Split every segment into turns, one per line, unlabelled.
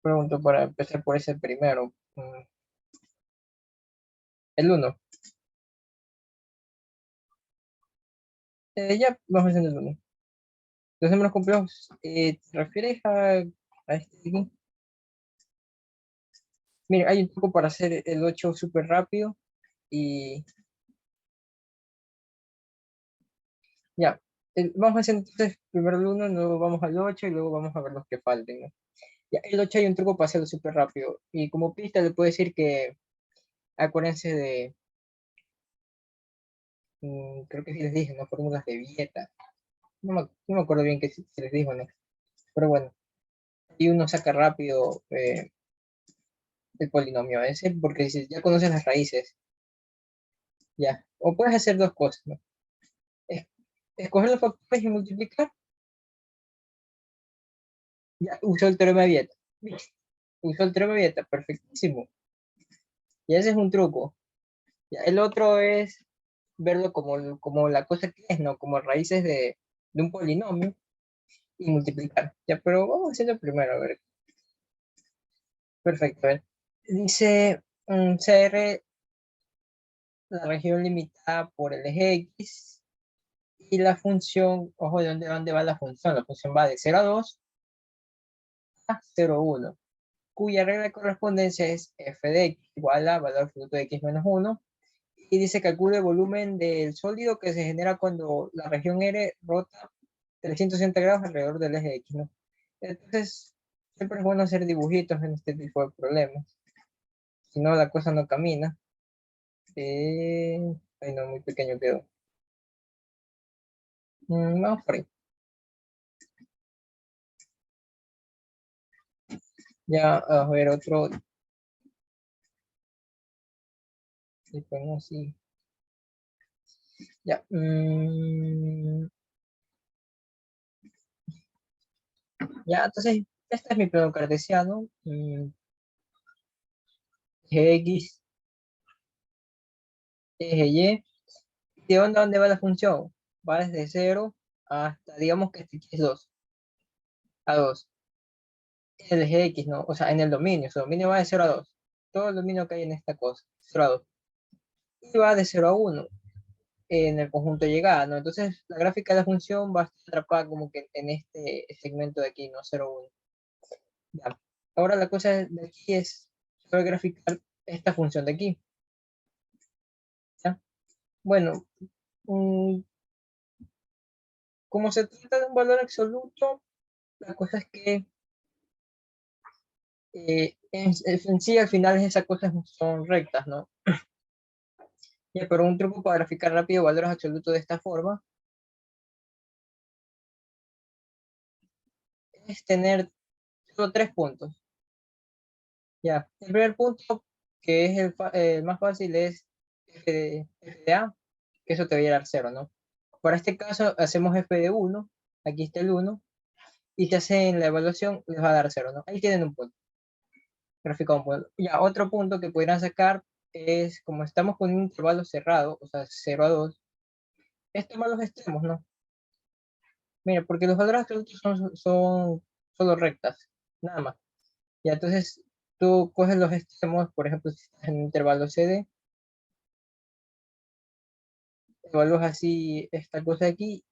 pregunto para empezar por ese primero. El uno. Ya, vamos haciendo el uno. Los números complejos, ¿te refieres a este de aquí? Mira, hay un truco para hacer el 8 súper rápido y ya. Vamos haciendo entonces primero el uno, luego vamos al 8 y luego vamos a ver los que falten, ¿no? Ya, el 8 hay un truco para hacerlo súper rápido y como pista le puedo decir que acuérdense de, creo que sí les dije, ¿no? Fórmulas de Vieta. No me acuerdo bien que si les dijo, ¿no? Pero bueno, y uno saca rápido el polinomio ese porque si ya conoces las raíces, ya. O puedes hacer dos cosas, ¿no? Es- Escoger los factores y multiplicar. Ya, usó el teorema de Vieta. Usó el teorema de Vieta, perfectísimo. Y ese es un truco. Ya, el otro es verlo como la cosa que es, ¿no? Como raíces de un polinomio y multiplicar. Ya, pero vamos haciendo primero, a ver. Perfecto, a ver. Dice CR, la región limitada por el eje X y la función, ojo, ¿de dónde va la función? La función va de 0 a 2 a 0 a 1, cuya regla de correspondencia es f de x igual a valor absoluto de x menos 1, y dice calcule el volumen del sólido que se genera cuando la región R rota 360 grados alrededor del eje X, ¿no? Entonces, siempre es bueno hacer dibujitos en este tipo de problemas, si no la cosa no camina. Ay no, muy pequeño quedó. Vamos por ahí. Ya, a ver, otro. Y ponemos así. Ya. Ya, entonces, este es mi plano cartesiano. Eje X, eje Y. ¿De dónde va la función? Va desde 0 hasta, digamos que este aquí es 2, a 2. El eje X, ¿no? O sea, en el dominio. Su dominio va de 0 a 2. Todo el dominio que hay en esta cosa. 0 a 2. Y va de 0 a 1 en el conjunto de llegada, ¿no? Entonces, la gráfica de la función va a estar atrapada como que en este segmento de aquí, ¿no? 0, 1. Ya. Ahora la cosa de aquí es saber graficar esta función de aquí. ¿Ya? Bueno, mm, como se trata de un valor absoluto, la cosa es que en sí al final esas cosas son rectas, ¿no? Ya, pero un truco para graficar rápido valores absolutos de esta forma es tener solo tres puntos. Ya, el primer punto, que es el más fácil, es f de a, que eso te va a dar cero, ¿no? Para este caso, hacemos f de 1, aquí está el 1, y si hacen la evaluación, les va a dar cero, ¿no? Ahí tienen un punto, gráfico un punto. Ya, otro punto que podrían sacar es, como estamos con un intervalo cerrado, o sea, 0 a 2, es tomar los extremos, ¿no? Mira, porque los valores absolutos son solo rectas, nada más. Y entonces tú coges los extremos, por ejemplo, si estás en un intervalo CD, evalúas así esta cosa de aquí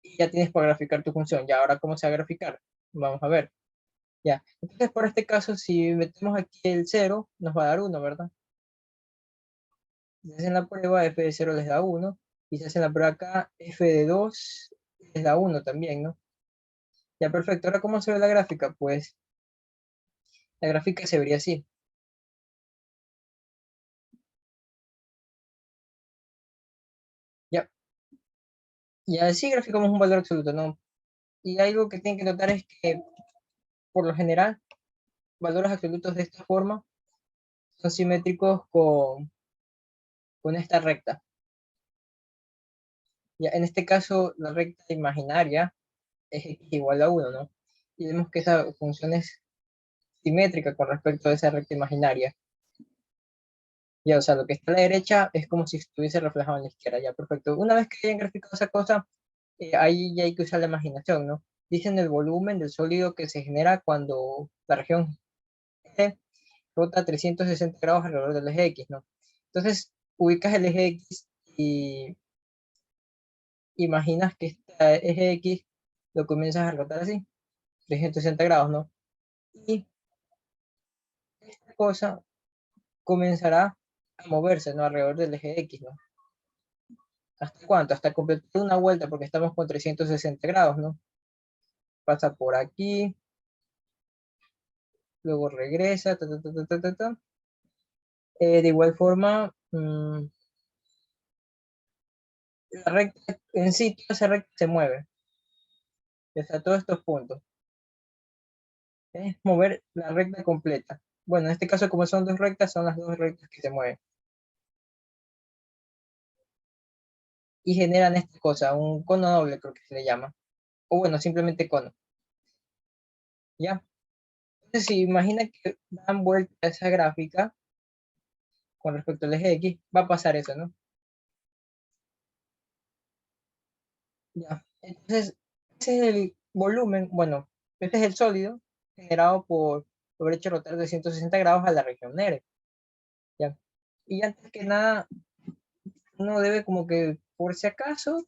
y ya tienes para graficar tu función. Ya, ahora, ¿cómo se va a graficar? Vamos a ver. Ya. Entonces, por este caso, si metemos aquí el 0, nos va a dar 1, ¿verdad? Si hacen la prueba, f de 0 les da 1. Y si hacen la prueba acá, f de 2 les da 1 también, ¿no? Ya, perfecto. Ahora, ¿cómo se ve la gráfica? Pues la gráfica se vería así. Ya. Y así graficamos un valor absoluto, ¿no? Y algo que tienen que notar es que, por lo general, valores absolutos de esta forma son simétricos con esta recta. Ya, en este caso, la recta imaginaria es x igual a 1, ¿no? Y vemos que esa función es simétrica con respecto a esa recta imaginaria. Ya, o sea, lo que está a la derecha es como si estuviese reflejado en la izquierda. Ya, perfecto. Una vez que hayan graficado esa cosa, ahí ya hay que usar la imaginación, ¿no? dicen el volumen del sólido que se genera cuando la región G rota 360 grados alrededor del eje X, ¿no? Entonces, ubicas el eje X y imaginas que este eje X lo comienzas a rotar así, 360 grados, ¿no? Y esta cosa comenzará a moverse, ¿no? Alrededor del eje X, ¿no? ¿Hasta cuánto? Hasta completar una vuelta, porque estamos con 360 grados, ¿no? Pasa por aquí, luego regresa, ta, ta, ta, ta, ta, ta, ta. De igual forma, la recta en sí, toda esa recta se mueve, hasta todos estos puntos. Es mover la recta completa. Bueno, en este caso, como son dos rectas, son las dos rectas que se mueven. Y generan esta cosa, un cono doble, creo que se le llama. O bueno, simplemente cono. ¿Ya? Entonces, si imagina que dan vuelta a esa gráfica con respecto al eje X, va a pasar eso, ¿no? Ya. Entonces, ese es el volumen, bueno, este es el sólido generado por haber hecho rotar de 160 grados a la región Nere. ¿Ya? Y antes que nada, uno debe como que, por si acaso,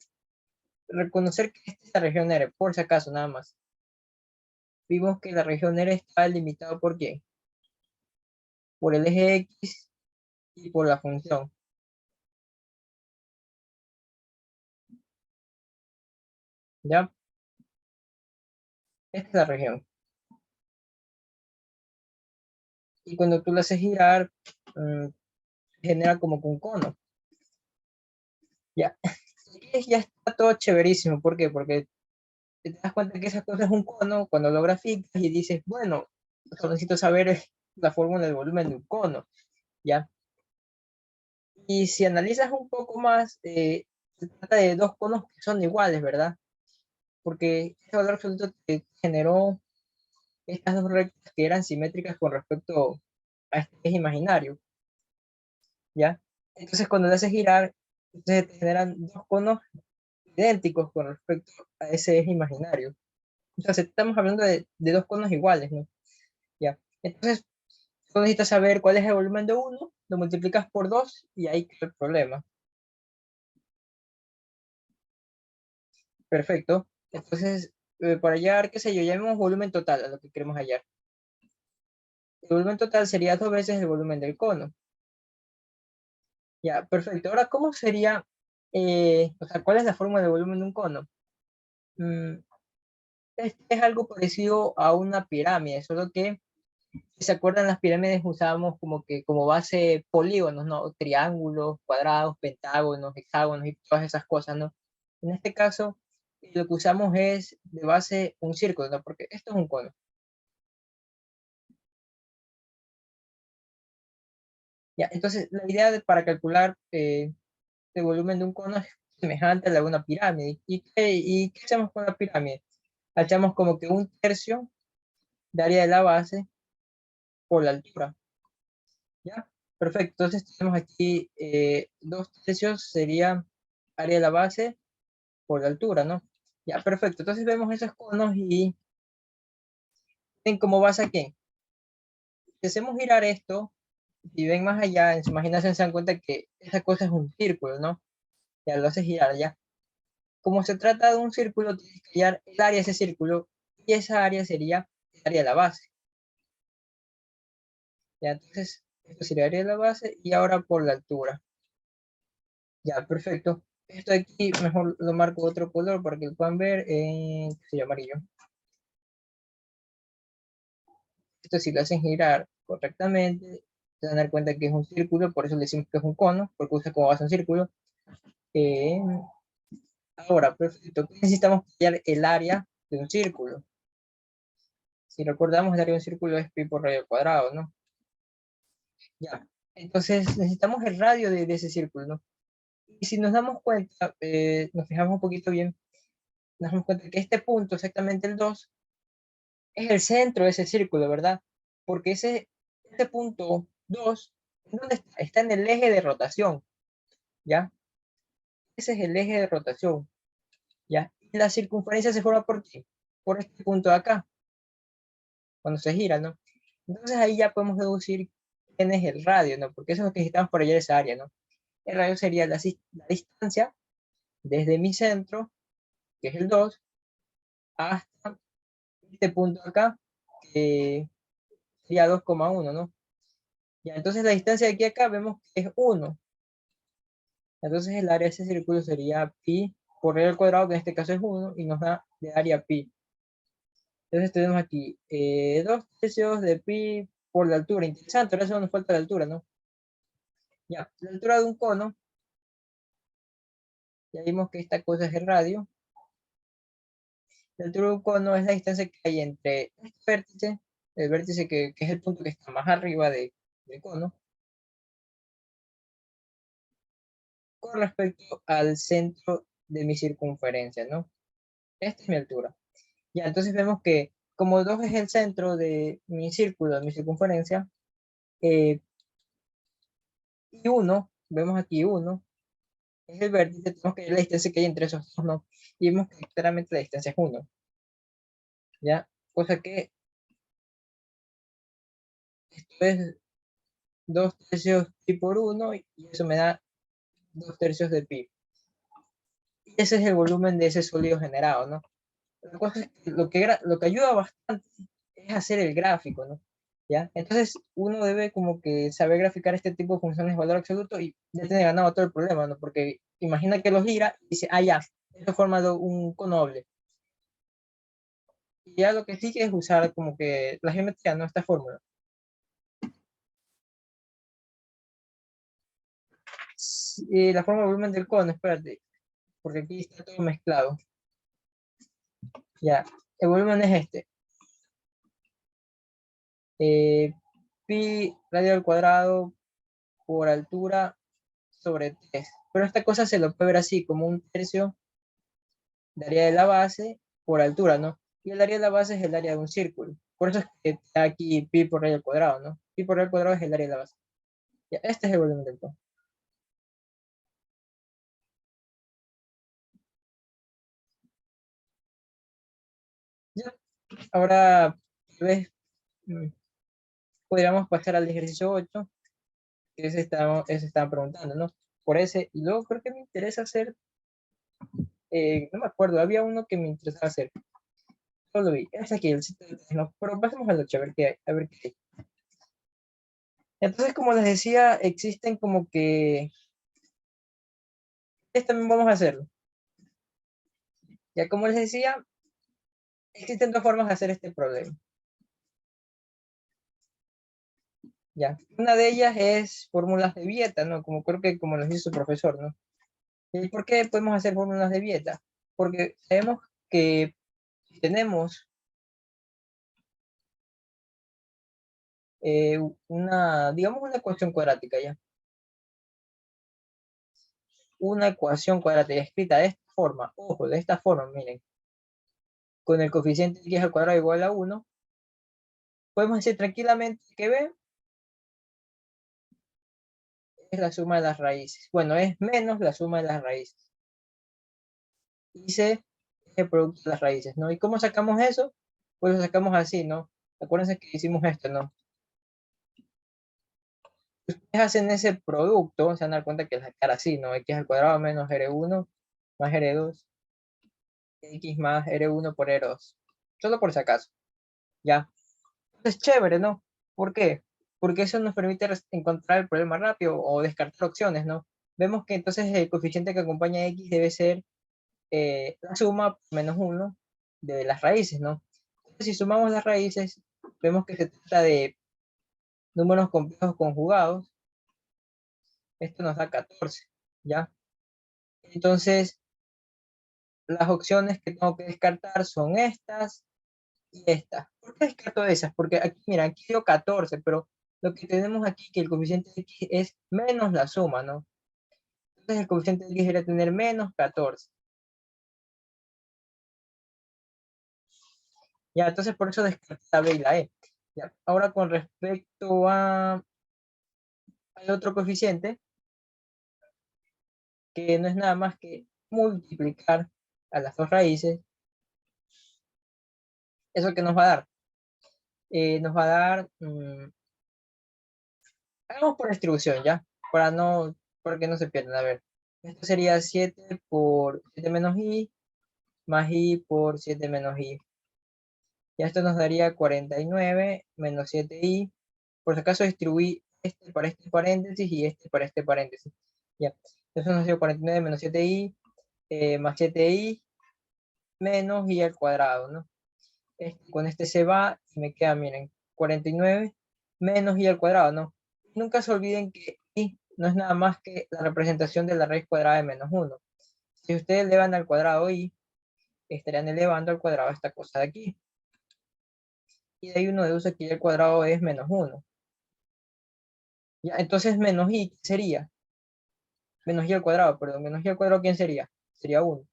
reconocer que esta es la región Nere, por si acaso, nada más. Vimos que la región Nere está limitada por qué? Por el eje X y por la función. ¿Ya? Esta es la región. Y cuando tú la haces girar, mm, genera como que un cono. ¿Ya? Y ya está todo chéverísimo. ¿Por qué? Porque te das cuenta que esa cosa es un cono cuando lo graficas y dices, bueno, solo necesito saber la fórmula del volumen de un cono. ¿Ya? Y si analizas un poco más, se trata de dos conos que son iguales, ¿verdad? Porque este valor absoluto te generó estas dos rectas que eran simétricas con respecto a este eje imaginario, ¿ya? Entonces, cuando le haces girar, entonces te generan dos conos idénticos con respecto a ese eje imaginario. Entonces, estamos hablando de dos conos iguales, ¿no? ¿Ya? Entonces, tú necesitas saber cuál es el volumen de uno, lo multiplicas por dos y ahí queda el problema. Perfecto. Entonces, para hallar, qué sé yo, llamemos volumen total a lo que queremos hallar. El volumen total sería dos veces el volumen del cono. Ya, perfecto. Ahora, ¿cómo sería, o sea, cuál es la fórmula de volumen de un cono? Mm, es algo parecido a una pirámide, solo que, si se acuerdan, las pirámides usábamos como que como base polígonos, ¿no? Triángulos, cuadrados, pentágonos, hexágonos y todas esas cosas, ¿no? En este caso, lo que usamos es de base un círculo, ¿no? Porque esto es un cono. Ya, entonces, la idea para calcular el volumen de un cono es semejante a la de una pirámide. ¿Y qué hacemos con la pirámide? Hacemos como que un tercio de área de la base por la altura. ¿Ya? Perfecto. Entonces tenemos aquí dos tercios sería área de la base por la altura, ¿no? Ya, perfecto. Entonces vemos esos conos y ven cómo base aquí. Si hacemos girar esto, y ven más allá, en su imaginación se dan cuenta que esa cosa es un círculo, ¿no? Ya lo hace girar ya. Como se trata de un círculo, tienes que hallar el área de ese círculo y esa área sería el área de la base. Ya, entonces, esto sería el área de la base y ahora por la altura. Ya, perfecto. Esto de aquí mejor lo marco otro color para que lo puedan ver en, qué sé yo, amarillo. Esto si lo hacen girar correctamente, se van a dar cuenta que es un círculo, por eso le decimos que es un cono, porque usa como base un círculo. Eh, ahora, perfecto. ¿Qué necesitamos hallar el área de un círculo? Si recordamos, el área de un círculo es pi por radio al cuadrado, ¿no? Ya. Entonces necesitamos el radio de ese círculo, ¿no? Y si nos damos cuenta, nos fijamos un poquito bien, nos damos cuenta que este punto, exactamente el 2 es el centro de ese círculo, ¿verdad? Porque ese punto 2 ¿dónde está? Está en el eje de rotación, ¿ya? Ese es el eje de rotación, ¿ya? Y la circunferencia se forma por qué? por este punto de acá, cuando se gira, ¿no? Entonces ahí ya podemos deducir quién es el radio, ¿no? Porque eso es lo que necesitamos por hallar esa área, ¿no? El radio sería la distancia desde mi centro, que es el 2, hasta este punto acá, que sería 2,1, ¿no? Ya, entonces la distancia de aquí a acá vemos que es 1. Entonces el área de ese círculo sería pi por r al cuadrado, que en este caso es 1, y nos da de área pi. Entonces tenemos aquí 2 tercios de pi por la altura. Interesante, ahora solo nos falta la altura, ¿no? Ya, la altura de un cono, ya vimos que esta cosa es el radio. La altura de un cono es la distancia que hay entre este vértice, el vértice que es el punto que está más arriba del cono, con respecto al centro de mi circunferencia, ¿no? Esta es mi altura. Ya, entonces vemos que como 2 es el centro de mi círculo, de mi circunferencia, eh, y 1, vemos aquí 1, es el vértice, tenemos que ver la distancia que hay entre esos dos, ¿no? Y vemos que claramente la distancia es 1, ¿ya? Cosa que esto es 2 tercios pi por 1 y eso me da 2 tercios de pi. Y ese es el volumen de ese sólido generado, ¿no? La cosa es que lo que ayuda bastante es hacer el gráfico, ¿no? ¿Ya? Entonces uno debe como que saber graficar este tipo de funciones de valor absoluto y ya tiene ganado todo el problema, ¿no? Porque imagina que lo gira y dice, ah, ya, esto forma un conoble. Y ya lo que sigue es usar como que la geometría, ¿no? Esta fórmula. La forma de volumen del cono, espérate, porque aquí está todo mezclado. Ya, el volumen es este. Eh, pi radio al cuadrado por altura sobre 3. Pero esta cosa se lo puede ver así, como un tercio de área de la base por altura, ¿no? Y el área de la base es el área de un círculo. Por eso es que está aquí pi por radio al cuadrado, ¿no? Pi por radio al cuadrado es el área de la base. Ya, este es el volumen del cono. Ya, ahora, tal vez, mm, podríamos pasar al ejercicio 8, que ese estaban preguntando, ¿no? Por ese, y luego creo que me interesa hacer, no me acuerdo, había uno que me interesaba hacer. Solo vi, es aquí, el sitio no, pero pasemos al 8, a ver qué hay, a ver qué hay. Entonces, como les decía, existen como que, también vamos a hacerlo. Ya como les decía, existen dos formas de hacer este problema. Ya, una de ellas es fórmulas de Vieta, ¿no? Como creo que como nos dice su profesor, ¿no? ¿Y por qué podemos hacer fórmulas de Vieta? Porque sabemos que tenemos digamos una ecuación cuadrática, ¿ya? Una ecuación cuadrática escrita de esta forma, ojo, de esta forma, miren, con el coeficiente de x al cuadrado igual a 1, podemos decir tranquilamente que b es la suma de las raíces. Bueno, es menos la suma de las raíces. Y c es el producto de las raíces, ¿no? ¿Y cómo sacamos eso? Pues lo sacamos así, ¿no? Acuérdense que hicimos esto, ¿no? Si ustedes hacen ese producto, se van a dar cuenta que es la cara así, ¿no? X al cuadrado menos R1 más R2, X más R1 por R2. Solo por si acaso, ¿ya? Es chévere, ¿no? ¿Por qué? Porque eso nos permite encontrar el problema rápido o descartar opciones, ¿no? Vemos que entonces el coeficiente que acompaña a X debe ser la suma menos 1 de las raíces, ¿no? Entonces, si sumamos las raíces, vemos que se trata de números complejos conjugados. Esto nos da 14, ¿ya? Entonces, las opciones que tengo que descartar son estas y estas. ¿Por qué descarto esas? Porque aquí, mira, aquí dio 14, pero lo que tenemos aquí que el coeficiente de x es menos la suma, ¿no? Entonces el coeficiente de x debería tener menos 14. Ya, entonces por eso descarté la b y la e. Ya, ahora con respecto al otro coeficiente, que no es nada más que multiplicar a las dos raíces, ¿Eso qué nos va a dar? Nos va a dar, hagamos por distribución, ¿ya? Para que no se pierdan. A ver, esto sería 7 por 7 menos i, más i por 7 menos i. Y esto nos daría 49 menos 7i. Por si acaso distribuí este para este paréntesis y este para este paréntesis. Ya. Entonces nos dio 49 menos 7i más 7i menos i al cuadrado, ¿no? Con este se va y me queda, miren, 49 menos i al cuadrado, ¿no? Nunca se olviden que i no es nada más que la representación de la raíz cuadrada de menos 1. Si ustedes elevan al cuadrado i, estarían elevando al cuadrado esta cosa de aquí. Y de ahí uno deduce que i al cuadrado es menos 1. Ya, entonces menos i, ¿qué sería? Menos i al cuadrado, perdón, menos i al cuadrado, ¿quién sería? Sería 1.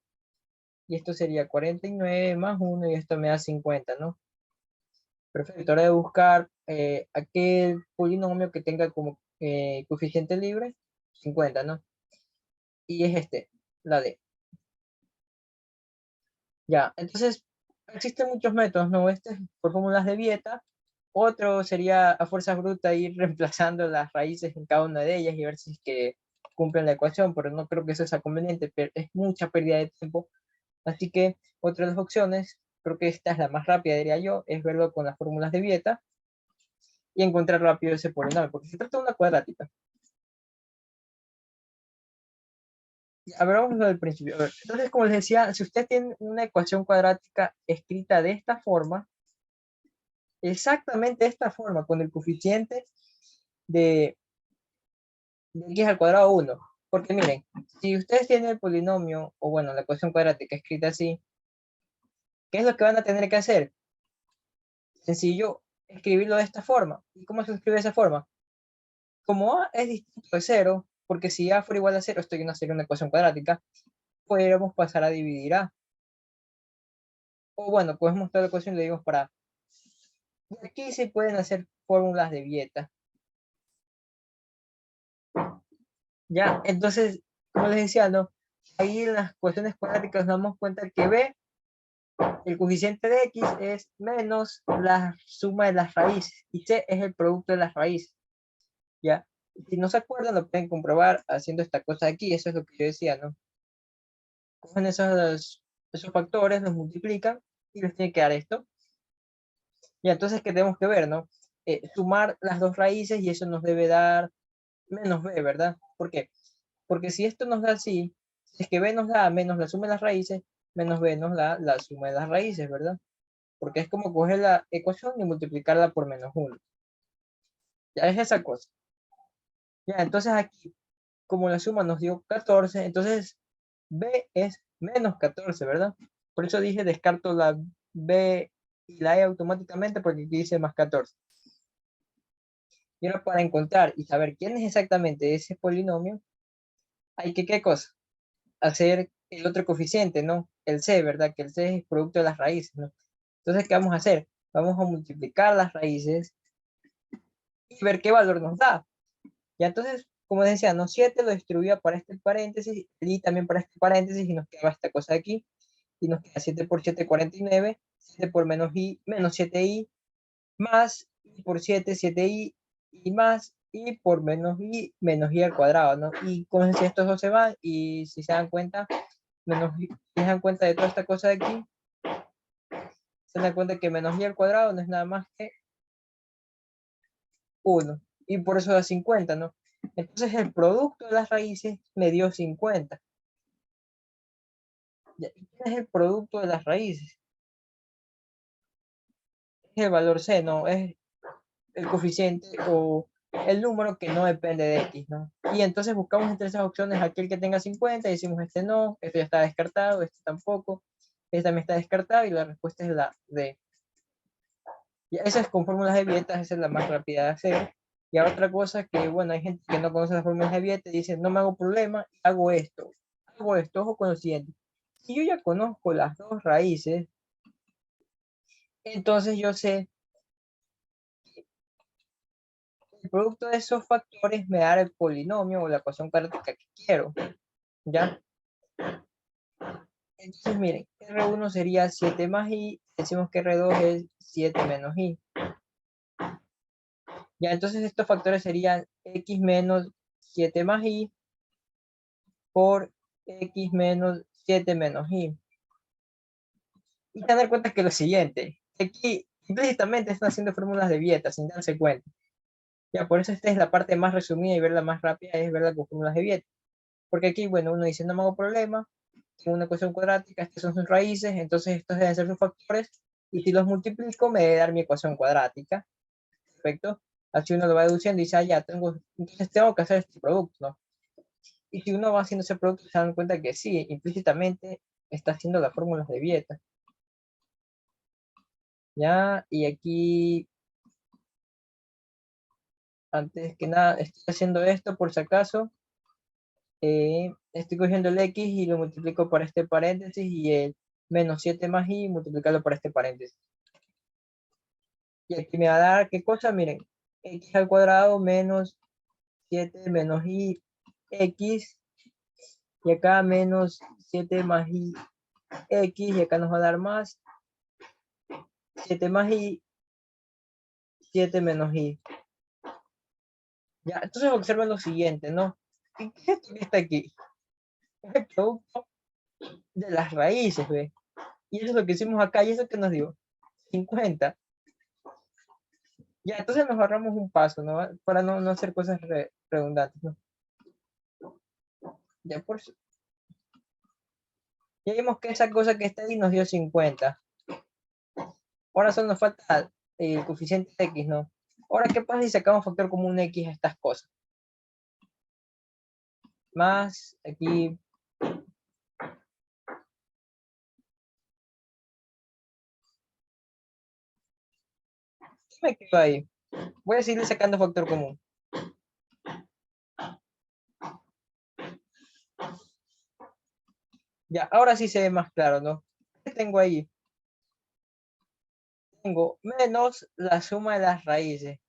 Y esto sería 49 más 1 y esto me da 50, ¿no? Perfecto, ahora de buscar aquel polinomio que tenga como coeficiente libre, 50, ¿no? Y es este, la D. Ya, entonces existen muchos métodos, ¿no? Este es por fórmulas de Vieta. Otro sería a fuerza bruta ir reemplazando las raíces en cada una de ellas y ver si es que cumplen la ecuación, pero no creo que eso sea conveniente, pero es mucha pérdida de tiempo. Así que otra de las opciones, creo que esta es la más rápida, diría yo, es verlo con las fórmulas de Vieta y encontrar rápido ese polinomio, porque se trata de una cuadrática. A ver, vamos al principio. A ver, entonces, como les decía, si usted tiene una ecuación cuadrática escrita de esta forma, exactamente de esta forma, con el coeficiente de, x al cuadrado 1, porque miren, si ustedes tienen el polinomio, o bueno, la ecuación cuadrática escrita así, ¿qué es lo que van a tener que hacer? Sencillo, escribirlo de esta forma. ¿Y cómo se escribe de esa forma? Como a es distinto de 0, porque si a fuera igual a 0, esto ya no sería una ecuación cuadrática, podríamos pasar a dividir a. O bueno, podemos mostrar la ecuación y le digo para. Y aquí se pueden hacer fórmulas de Vieta. Ya, entonces, como les decía, ¿no? Ahí en las cuestiones cuadráticas nos damos cuenta que b, el coeficiente de x es menos la suma de las raíces y c es el producto de las raíces. ¿Ya? Si no se acuerdan, lo pueden comprobar haciendo esta cosa aquí. Eso es lo que yo decía, ¿no? Cogen esos factores, los multiplican y les tiene que dar esto. Y entonces, ¿qué tenemos que ver, no? Sumar las dos raíces y eso nos debe dar menos b, ¿verdad? ¿Por qué? Porque si esto nos da así, si es que b nos da menos la suma de las raíces, menos b nos da la suma de las raíces, ¿verdad? Porque es como coger la ecuación y multiplicarla por menos 1. Ya es esa cosa. Ya, entonces aquí, como la suma nos dio 14, entonces b es menos 14, ¿verdad? Por eso dije descarto la b y la e automáticamente porque aquí dice más 14. Y ahora para encontrar y saber quién es exactamente ese polinomio, hay que, ¿qué cosa? Hacer el otro coeficiente, ¿no? El c, ¿verdad? Que el c es producto de las raíces, ¿no? Entonces, ¿qué vamos a hacer? Vamos a multiplicar las raíces y ver qué valor nos da. Ya entonces, como decía, no 7 lo distribuía para este paréntesis y también para este paréntesis y nos quedaba esta cosa de aquí. Y nos queda 7 por 7, 49, 7 por menos i, menos 7i, más i por 7, 7i, y más i por menos i al cuadrado, ¿no? Y como decía, estos dos se van y si se dan cuenta, si se dan cuenta de toda esta cosa de aquí, se dan cuenta que menos i al cuadrado no es nada más que 1. Y por eso da 50, ¿no? Entonces el producto de las raíces me dio 50. ¿Y quién es el producto de las raíces? Es el valor c, ¿no? Es el coeficiente o el número que no depende de x, ¿no? Y entonces buscamos entre esas opciones aquel que tenga 50 y decimos este no, este ya está descartado, este tampoco, este también está descartado y la respuesta es la D. Y esa es con fórmulas de Vieta, esa es la más rápida de hacer. Y otra cosa que, bueno, hay gente que no conoce las fórmulas de Vieta y dice, no me hago problema, hago esto, ojo con lo siguiente. Si yo ya conozco las dos raíces, entonces yo sé el producto de esos factores me da el polinomio o la ecuación cuadrática que quiero, ¿ya? Entonces, miren, R1 sería 7 más I, decimos que R2 es 7 menos I. Ya, entonces estos factores serían X menos 7 más I por X menos 7 menos I. Y tener cuenta que lo siguiente, aquí implícitamente están haciendo fórmulas de Vieta sin darse cuenta. Ya, por eso esta es la parte más resumida y verla más rápida es verla con fórmulas de Vieta. Porque aquí, bueno, uno dice, no me hago problema, tengo una ecuación cuadrática, estas son sus raíces, entonces estos deben ser sus factores, y si los multiplico me debe dar mi ecuación cuadrática. Perfecto. Así uno lo va deduciendo y dice, ah, ya, entonces tengo que hacer este producto, ¿no? Y si uno va haciendo ese producto, se dan cuenta que sí, implícitamente está haciendo las fórmulas de Vieta. Ya, y aquí, antes que nada, estoy haciendo esto por si acaso. Estoy cogiendo el X y lo multiplico por este paréntesis y el menos 7 más I multiplicarlo por este paréntesis. Y aquí me va a dar, ¿qué cosa? Miren, X al cuadrado menos 7 menos I X, y acá menos 7 más I X, y acá nos va a dar más 7 más I, 7 menos I. Ya, entonces observen lo siguiente, ¿no? ¿Qué es esto que está aquí? Es el producto de las raíces, ¿ve? Y eso es lo que hicimos acá, y eso que nos dio 50. Ya, entonces nos ahorramos un paso, ¿no? Para no hacer cosas redundantes, ¿no? Ya, ya vimos que esa cosa que está ahí nos dio 50. Ahora solo nos falta el coeficiente X, ¿no? Ahora, ¿qué pasa si sacamos factor común X a estas cosas? Más, aquí, ¿qué me quedó ahí? Voy a seguir sacando factor común. Ya, ahora sí se ve más claro, ¿no? ¿Qué tengo ahí? Tengo menos la suma de las raíces.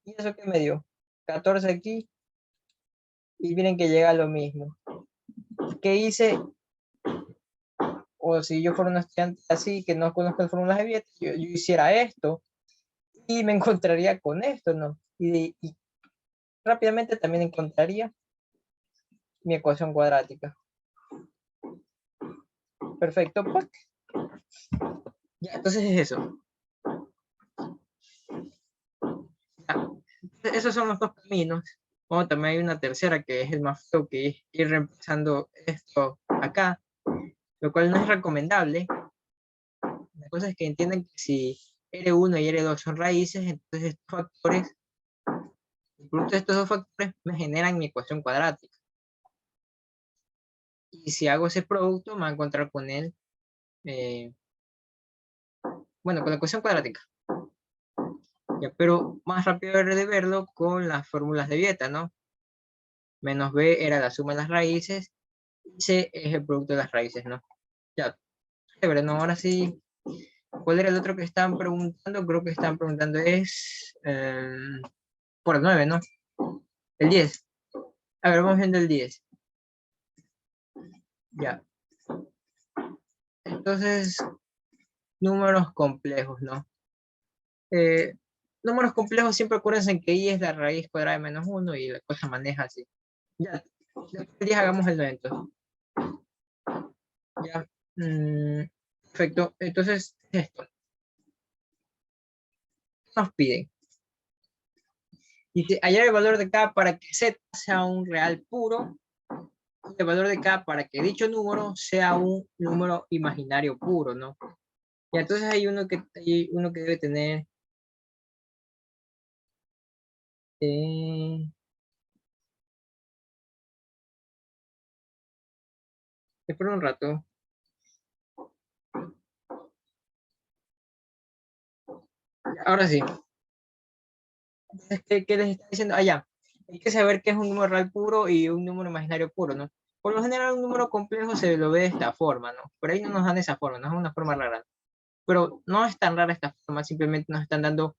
¿Y eso qué me dio? 14 aquí, y miren que llega a lo mismo. ¿Qué hice? O si yo fuera un estudiante así, que no conozco las fórmulas de Vieta, yo hiciera esto y me encontraría con esto, ¿no? Y rápidamente también encontraría mi ecuación cuadrática. Perfecto, pues. Ya, entonces es eso. Ya. Esos son los dos caminos. O también hay una tercera que es el más feo, que es ir reemplazando esto acá, lo cual no es recomendable. La cosa es que entienden que si R1 y R2 son raíces, entonces estos factores, el producto de estos dos factores me generan mi ecuación cuadrática. Y si hago ese producto, me voy a encontrar con él, bueno, con la ecuación cuadrática. Ya, pero más rápido de verlo con las fórmulas de Vieta, ¿no? Menos B era la suma de las raíces, y C es el producto de las raíces, ¿no? Ya, chévere, ¿no? Ahora sí, ¿cuál era el otro que estaban preguntando? Creo que estaban preguntando es por el 9, ¿no? El 10. A ver, vamos viendo el 10. Ya. Entonces, números complejos, ¿no? Eh, números complejos siempre acuérdense que I es la raíz cuadrada de menos 1 y la cosa maneja así. Ya, después del 10 hagamos el 9 entonces. Ya, perfecto. Entonces, esto nos piden. Dice, hallar el valor de K para que Z sea un real puro y el valor de K para que dicho número sea un número imaginario puro, ¿no? Y entonces hay uno que debe tener espera un rato. Ahora sí. ¿Qué les está diciendo? Allá. Hay que saber qué es un número real puro y un número imaginario puro, ¿no? Por lo general, un número complejo se lo ve de esta forma, ¿no? Por ahí no nos dan esa forma, no es una forma rara. Pero no es tan rara esta forma, simplemente nos están dando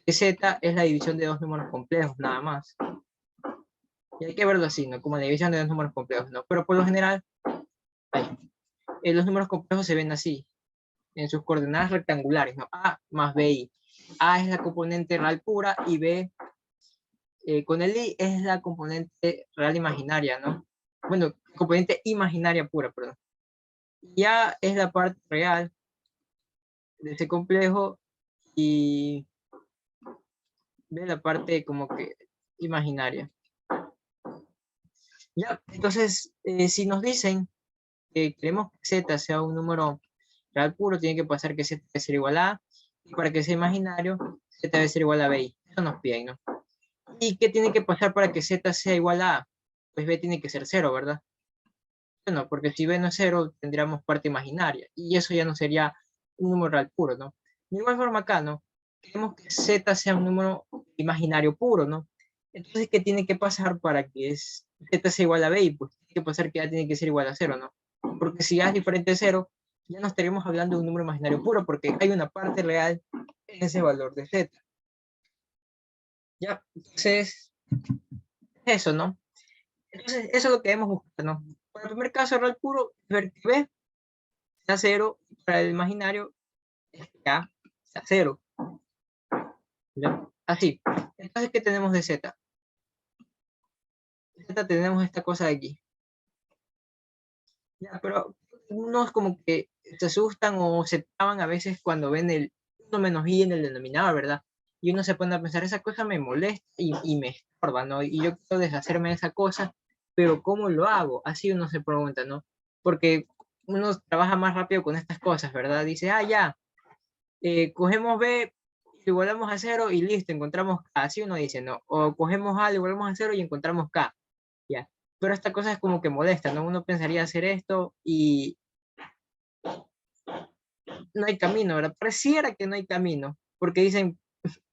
que Z es la división de dos números complejos, nada más. Y hay que verlo así, ¿no? Como la división de dos números complejos, ¿no? Pero por lo general, Ahí. Los números complejos se ven así, en sus coordenadas rectangulares, ¿no? A más BI. A es la componente real pura y B con el I es la componente real imaginaria, ¿no? Bueno, componente imaginaria pura, perdón. Y A es la parte real de ese complejo y B la parte como que imaginaria. Ya, entonces, si nos dicen que queremos que Z sea un número real puro, tiene que pasar que Z debe ser igual a y para que sea imaginario, Z debe ser igual a BI. Eso nos piden, ¿no? ¿Y qué tiene que pasar para que Z sea igual a A? Pues B tiene que ser 0, ¿verdad? Bueno, porque si B no es 0, tendríamos parte imaginaria, y eso ya no sería un número real puro, ¿no? De igual forma acá, ¿no? Queremos que Z sea un número imaginario puro, ¿no? Entonces, ¿qué tiene que pasar para que Z sea igual a B? Y pues tiene que pasar que A tiene que ser igual a 0, ¿no? Porque si A es diferente de 0, ya no estaríamos hablando de un número imaginario puro, porque hay una parte real en ese valor de Z. Ya, entonces, eso, ¿no? Entonces, eso es lo que debemos buscar, ¿no? Para el primer caso real puro, ver que B sea 0, para el imaginario es que A sea 0. ¿Ya? Así. Entonces, ¿qué tenemos de Z? De Z tenemos esta cosa de aquí. Ya, pero unos como que se asustan o se traban a veces cuando ven el 1 menos i en el denominador, ¿verdad? Y uno se pone a pensar, esa cosa me molesta y me estorba, ¿no? Y yo quiero deshacerme de esa cosa, pero ¿cómo lo hago? Así uno se pregunta, ¿no? Porque uno trabaja más rápido con estas cosas, ¿verdad? Dice, ah, ya, cogemos B, lo igualamos a 0 y listo, encontramos K. Así uno dice, ¿no? O cogemos A, lo igualamos a 0 y encontramos K. Ya. Pero esta cosa es como que molesta, ¿no? Uno pensaría hacer esto y no hay camino, ¿verdad? Pareciera que no hay camino, porque dicen,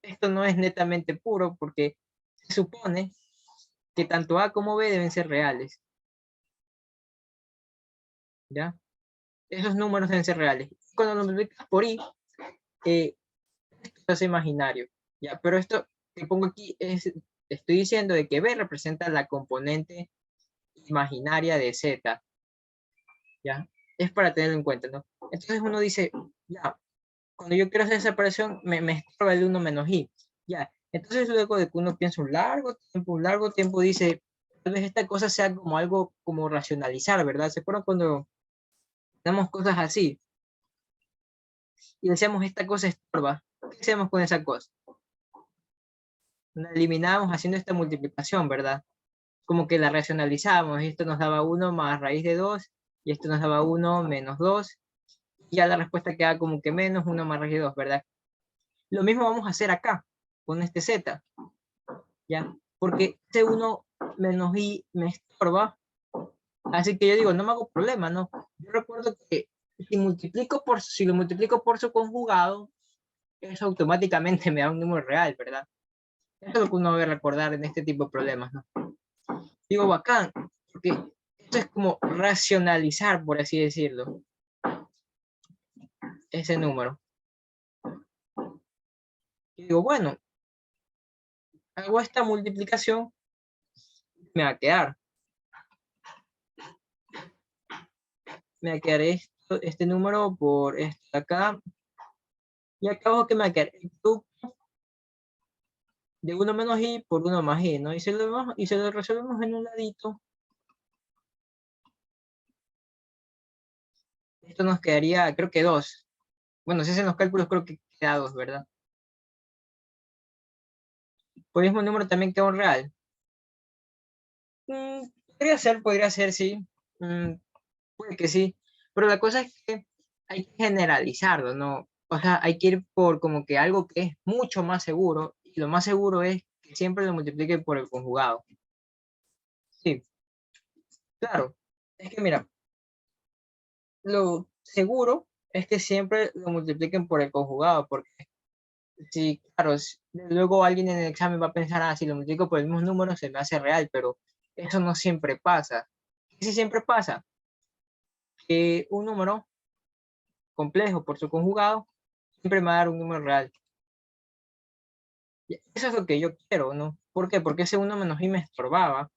esto no es netamente puro, porque se supone que tanto A como B deben ser reales, ¿ya? Esos números deben ser reales. Cuando lo multiplicas por I, esto es imaginario, ¿ya? Pero esto que pongo aquí es, estoy diciendo de que B representa la componente imaginaria de Z, ¿ya? Es para tenerlo en cuenta, ¿no? Entonces uno dice, ya, cuando yo quiero hacer esa operación, me estorba el 1 menos i. Ya, entonces luego de que uno piensa un largo tiempo dice, tal vez esta cosa sea como algo como racionalizar, ¿verdad? ¿Se acuerdan cuando damos cosas así y decíamos esta cosa estorba? ¿Qué hacemos con esa cosa? La eliminamos haciendo esta multiplicación, ¿verdad? Como que la racionalizamos y esto nos daba 1 más raíz de 2 y esto nos daba 1 menos 2 y ya la respuesta queda como que menos 1 más raíz de 2, ¿verdad? Lo mismo vamos a hacer acá con este z, ¿ya? Porque ese 1 menos i me estorba, así que yo digo, no me hago problema, ¿no? Yo recuerdo que si lo multiplico por su conjugado, eso automáticamente me da un número real, ¿verdad? Eso es lo que uno debe recordar en este tipo de problemas, ¿no? Digo, bacán, porque esto es como racionalizar, por así decirlo, ese número. Y digo, bueno, hago esta multiplicación, me va a quedar. Me va a quedar este número por esto de acá. Y acá abajo que me va a quedar el producto de 1 menos i por 1 más i, ¿no? Y se lo resolvemos en un ladito. Esto nos quedaría, creo que 2. Bueno, si hacen los cálculos, creo que queda 2, ¿verdad? Por el mismo número también queda un real. Mm, podría ser, sí. Mm, puede que sí. Pero la cosa es que hay que generalizarlo, ¿no? O sea, hay que ir por como que algo que es mucho más seguro. Y lo más seguro es que siempre lo multiplique por el conjugado. Sí, claro. Es que mira, lo seguro es que siempre lo multipliquen por el conjugado, porque si, claro, luego alguien en el examen va a pensar, ah, si lo multiplico por el mismo número se me hace real, pero eso no siempre pasa. ¿Qué sí siempre pasa? Que un número complejo por su conjugado siempre me va a dar un número real. Y eso es lo que yo quiero, ¿no? ¿Por qué? Porque ese uno menos i me estorbaba.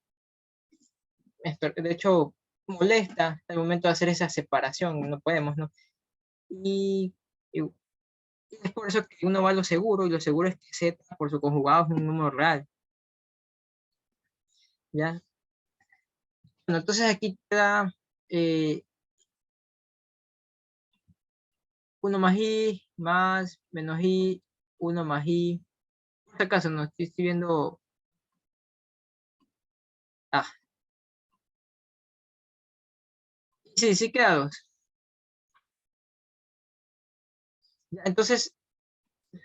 De hecho, molesta al momento de hacer esa separación, no podemos, ¿no? Y es por eso que uno va a lo seguro, y lo seguro es que Z por su conjugado es un número real, ¿ya? Bueno, entonces aquí te da 1 más I más menos I, 1 más I. Por si acaso no estoy viendo. Ah, sí, sí queda 2. Entonces,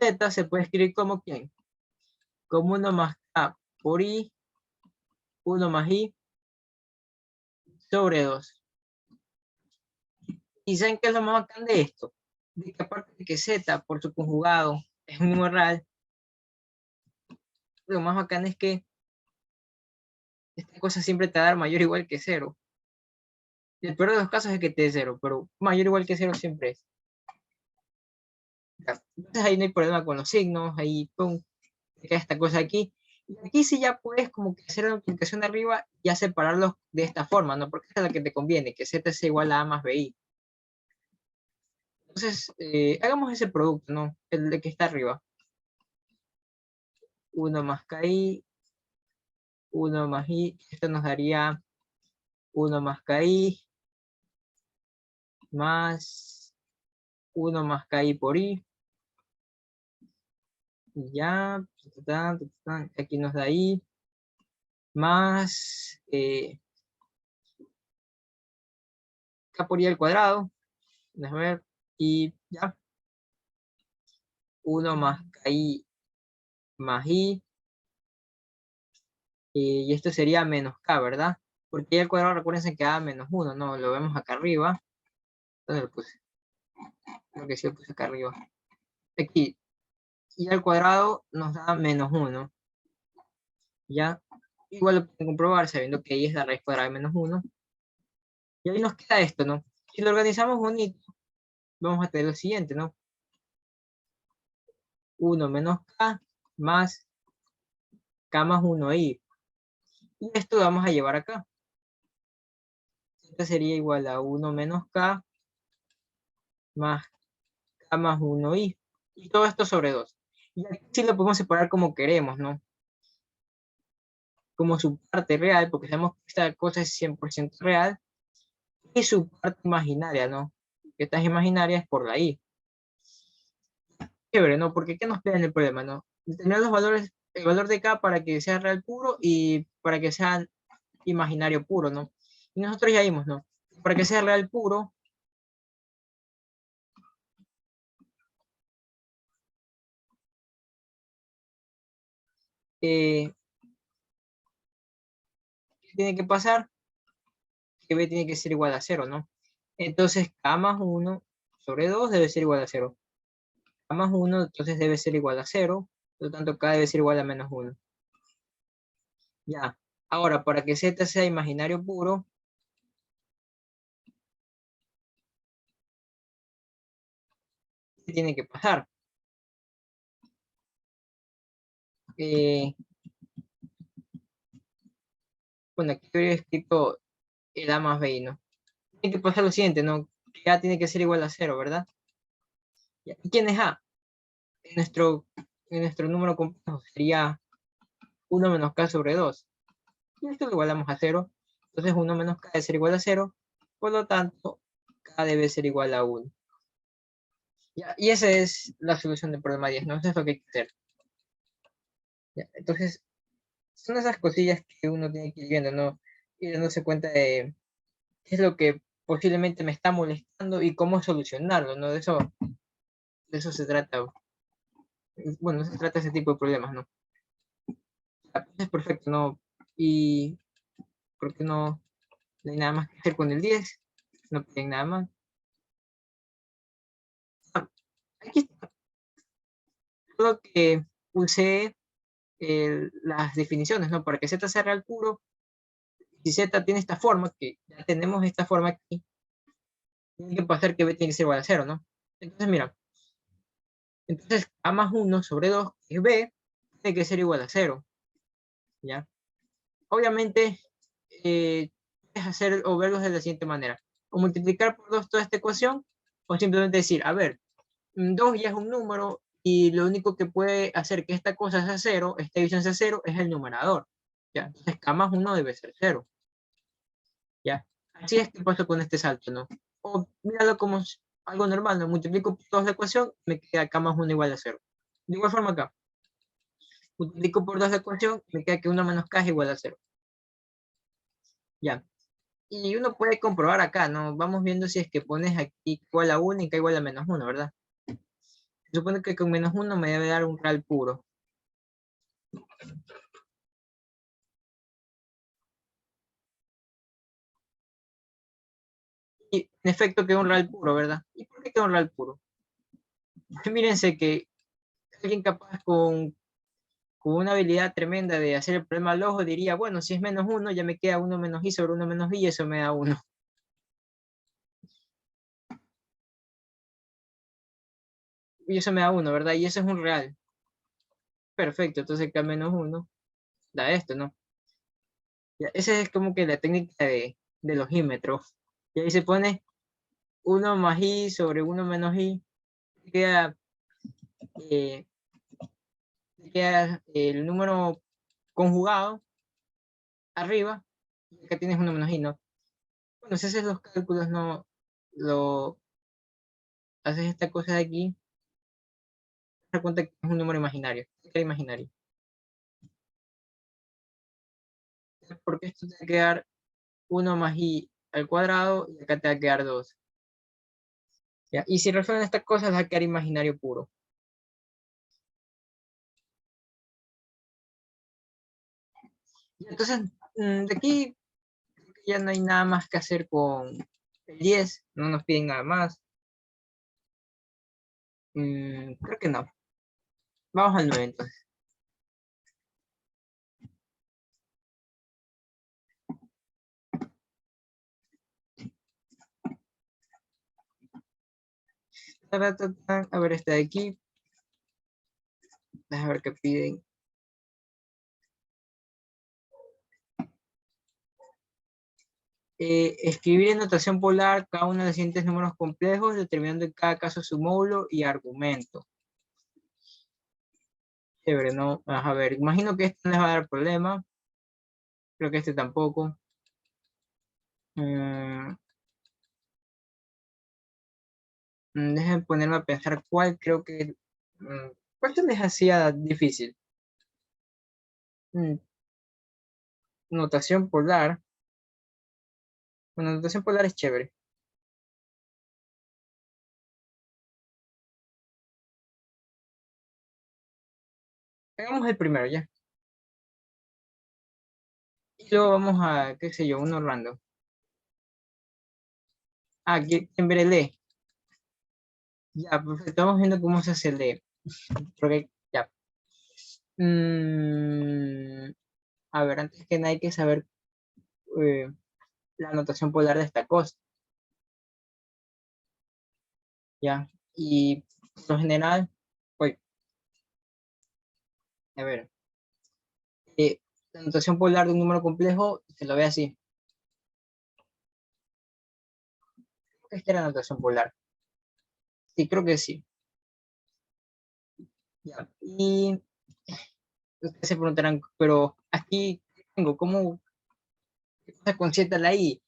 Z se puede escribir como ¿quién? Como 1 más K por I, 1 más I sobre 2. ¿Y saben qué es lo más bacán de esto? De que aparte de que Z por su conjugado es un número real, lo más bacán es que esta cosa siempre te va a dar mayor o igual que 0. Y el peor de los casos es que te dé 0, pero mayor o igual que 0 siempre es. Entonces ahí no hay problema con los signos, ahí pum, te queda esta cosa aquí. Y aquí sí ya puedes como que hacer la multiplicación de arriba y ya separarlos de esta forma, ¿no? Porque esta es la que te conviene, que Z sea igual a A más BI. Entonces, hagamos ese producto, ¿no? El de que está arriba. 1 más KI, 1 más I, esto nos daría 1 más KI más 1 más KI por I. Y ya, aquí nos da I, más K por I al cuadrado, déjame ver, y ya, 1 más KI más I, y esto sería menos K, ¿verdad? Porque I al cuadrado, recuerden que da menos 1, ¿no? Lo vemos acá arriba. ¿Dónde lo puse? Creo que sí lo puse acá arriba. Aquí, I al cuadrado nos da menos 1, ¿ya? Igual lo pueden comprobar sabiendo que I es la raíz cuadrada de menos 1. Y ahí nos queda esto, ¿no? Si lo organizamos bonito, vamos a tener lo siguiente, ¿no? 1 menos K más K más 1i. Y esto lo vamos a llevar acá. Esto sería igual a 1 menos K más K más 1i. Y todo esto sobre 2. Y aquí sí lo podemos separar como queremos, ¿no? Como su parte real, porque sabemos que esta cosa es 100% real. Y su parte imaginaria, ¿no? Que esta es imaginaria es por la i. Chévere, ¿no? Porque ¿qué nos queda en el problema, no? Tener los valores, el valor de K para que sea real puro y para que sea imaginario puro, ¿no? Y nosotros ya vimos, ¿no? Para que sea real puro, ¿qué tiene que pasar? Que B tiene que ser igual a 0, ¿no? Entonces K más 1 sobre 2 debe ser igual a 0. K más 1 entonces debe ser igual a 0, por lo tanto K debe ser igual a menos 1. Ya. Ahora, para que Z sea imaginario puro, ¿qué tiene que pasar? Eh, bueno, aquí habría escrito el A más B, ¿no? Tiene que pasar lo siguiente, ¿no? Que A tiene que ser igual a 0, ¿verdad? Ya. ¿Y quién es A? En nuestro número complejo sería 1 menos K sobre 2. Y esto lo igualamos a 0. Entonces 1 menos K debe ser igual a 0. Por lo tanto, K debe ser igual a 1. Ya, y esa es la solución del problema 10, ¿no? Eso es lo que hay que hacer. Ya, entonces, son esas cosillas que uno tiene que ir viendo, ¿no? Y dándose cuenta de qué es lo que posiblemente me está molestando y cómo solucionarlo, ¿no? De eso se trata. Bueno, se trata ese tipo de problemas, ¿no? Ya, pues, es perfecto, ¿no? Y creo que no hay nada más que hacer con el 10. No piden nada más. Ah, aquí está. Lo que usé las definiciones, ¿no? Para que Z sea real puro, si Z tiene esta forma, que ya tenemos esta forma aquí, tiene que pasar que B tiene que ser igual a 0, ¿no? Entonces, mira, entonces A más 1 sobre 2, que es B, tiene que ser igual a 0, ¿ya? Obviamente, puedes hacer o verlos de la siguiente manera. O multiplicar por 2 toda esta ecuación, o simplemente decir, a ver, 2 ya es un número y lo único que puede hacer que esta cosa sea cero, esta división sea cero, es el numerador. ¿Ya? Entonces, k más 1 debe ser 0. ¿Ya? Así es que pasa con este salto, ¿no? O míralo como algo normal, ¿no? Multiplico por 2 la ecuación, me queda k más 1 igual a 0. De igual forma acá. Multiplico por 2 la ecuación, me queda que 1 menos k es igual a 0. Ya. Y uno puede comprobar acá, ¿no? Vamos viendo si es que pones aquí igual a 1 y k igual a menos 1, ¿verdad? Se supone que con menos 1 me debe dar un real puro. Y en efecto queda un real puro, ¿verdad? ¿Y por qué queda un real puro? Mírense que alguien capaz con una habilidad tremenda de hacer el problema al ojo diría, bueno, si es menos 1, ya me queda 1 menos i sobre 1 menos i y eso me da 1. Y eso me da 1, ¿verdad? Y eso es un real. Perfecto, entonces k menos 1 da esto, ¿no? Ya, esa es como que la técnica de los ímetros. Y ahí se pone 1 más i sobre 1 menos i, queda, eh, queda el número conjugado arriba, y acá tienes 1 menos i, ¿no? Bueno, si haces los cálculos, no lo haces esta cosa de aquí, te das cuenta que es un número imaginario, que es imaginario. Porque esto te va a quedar 1 más i al cuadrado y acá te va a quedar 2. ¿Ya? Y si resuelven estas cosas, va a quedar imaginario puro. Y entonces, de aquí ya no hay nada más que hacer con el 10, no nos piden nada más. Creo que no. Vamos al 9 entonces. A ver, esta de aquí. Déjame ver qué piden. Escribir en notación polar cada uno de los siguientes números complejos, determinando en cada caso su módulo y argumento. Chévere, ¿no? A ver, imagino que este no les va a dar problema. Creo que este tampoco. Mm, Déjenme ponerme a pensar cuál creo que... ¿Cuál se les hacía difícil? Mm, Notación polar. Bueno, notación polar es chévere. Hagamos el primero ya. Y luego vamos a, qué sé yo, uno random. Ah, Kimberly. Ya, perfecto. Estamos viendo cómo se hace el de. Porque, ya. Mm, a ver, antes que nada hay que saber eh, la notación polar de esta cosa. Ya. Y por lo general, pues, a ver, la notación polar de un número complejo se lo ve así. Esta es la notación polar. Sí, creo que sí. Ya. Y ustedes se preguntarán, pero aquí tengo, ¿cómo se concierta la I?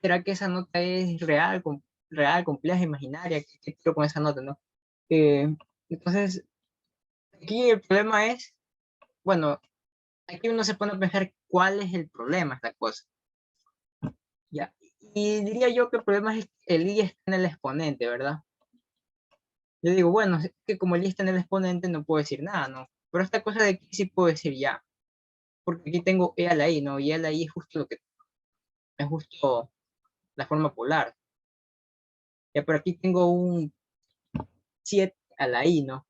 ¿Será que esa nota es real, real, compleja, imaginaria? ¿Qué quiero con esa nota, no? Entonces, aquí el problema es, bueno, aquí uno se pone a pensar cuál es el problema, esta cosa. Ya. Y diría yo que el problema es que el I está en el exponente, ¿verdad? Yo digo, bueno, es que como el I está en el exponente no puedo decir nada, ¿no? Pero esta cosa de aquí sí puedo decir ya, porque aquí tengo E a la I, ¿no? Y E a la I es justo lo que es justo la forma polar. Ya, pero aquí tengo un 7 a la I, ¿no?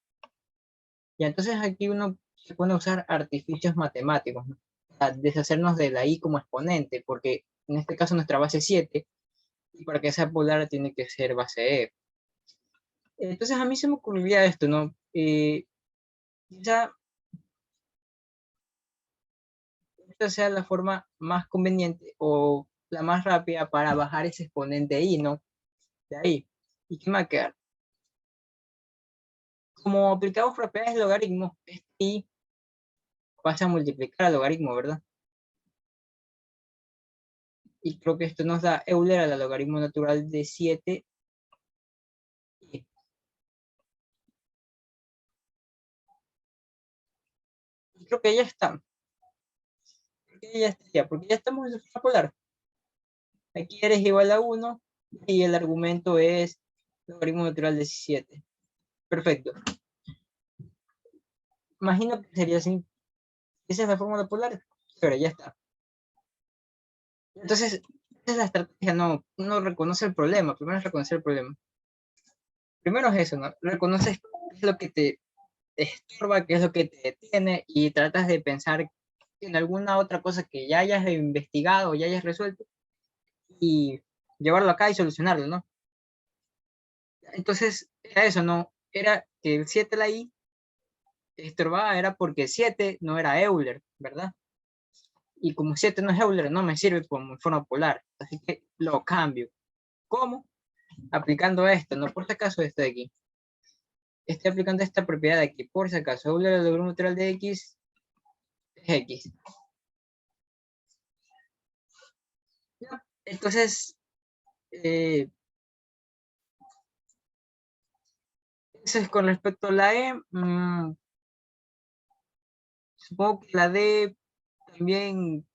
Y entonces aquí uno se pone a usar artificios matemáticos, ¿no? Para deshacernos de la I como exponente, porque en este caso nuestra base es 7, y para que sea polar tiene que ser base E. Entonces a mí se me ocurriría esto, ¿no? Quizá esta sea la forma más conveniente o la más rápida para bajar ese exponente i, ¿no? De ahí. ¿Y qué me va a quedar? Como aplicamos propiedades de logaritmo, este i pasa a multiplicar al logaritmo, ¿verdad? Y creo que esto nos da Euler al logaritmo natural de 7. Y creo que ya está. Porque ya estaría, porque ya estamos en su polar. Aquí eres igual a 1 y el argumento es logaritmo natural de 7. Perfecto. Imagino que sería así. Esa es la fórmula polar. Pero ya está. Entonces, esa es la estrategia. No, uno reconoce el problema. Primero es reconocer el problema. Primero es eso, ¿no? Reconoces qué es lo que te estorba, qué es lo que te detiene y tratas de pensar en alguna otra cosa que ya hayas investigado, ya hayas resuelto y llevarlo acá y solucionarlo, ¿no? Entonces, era eso, ¿no? Era que el 7 la I estorbaba, era porque 7 no era Euler, ¿verdad? Y como 7 no es Euler, no me sirve como forma polar. Así que lo cambio. ¿Cómo? Aplicando esto, no por si acaso esto de aquí. Estoy aplicando esta propiedad de aquí, por si acaso. Euler al logaritmo natural de X es X. ¿Ya? Entonces, eso es con respecto a la E. Supongo que la D también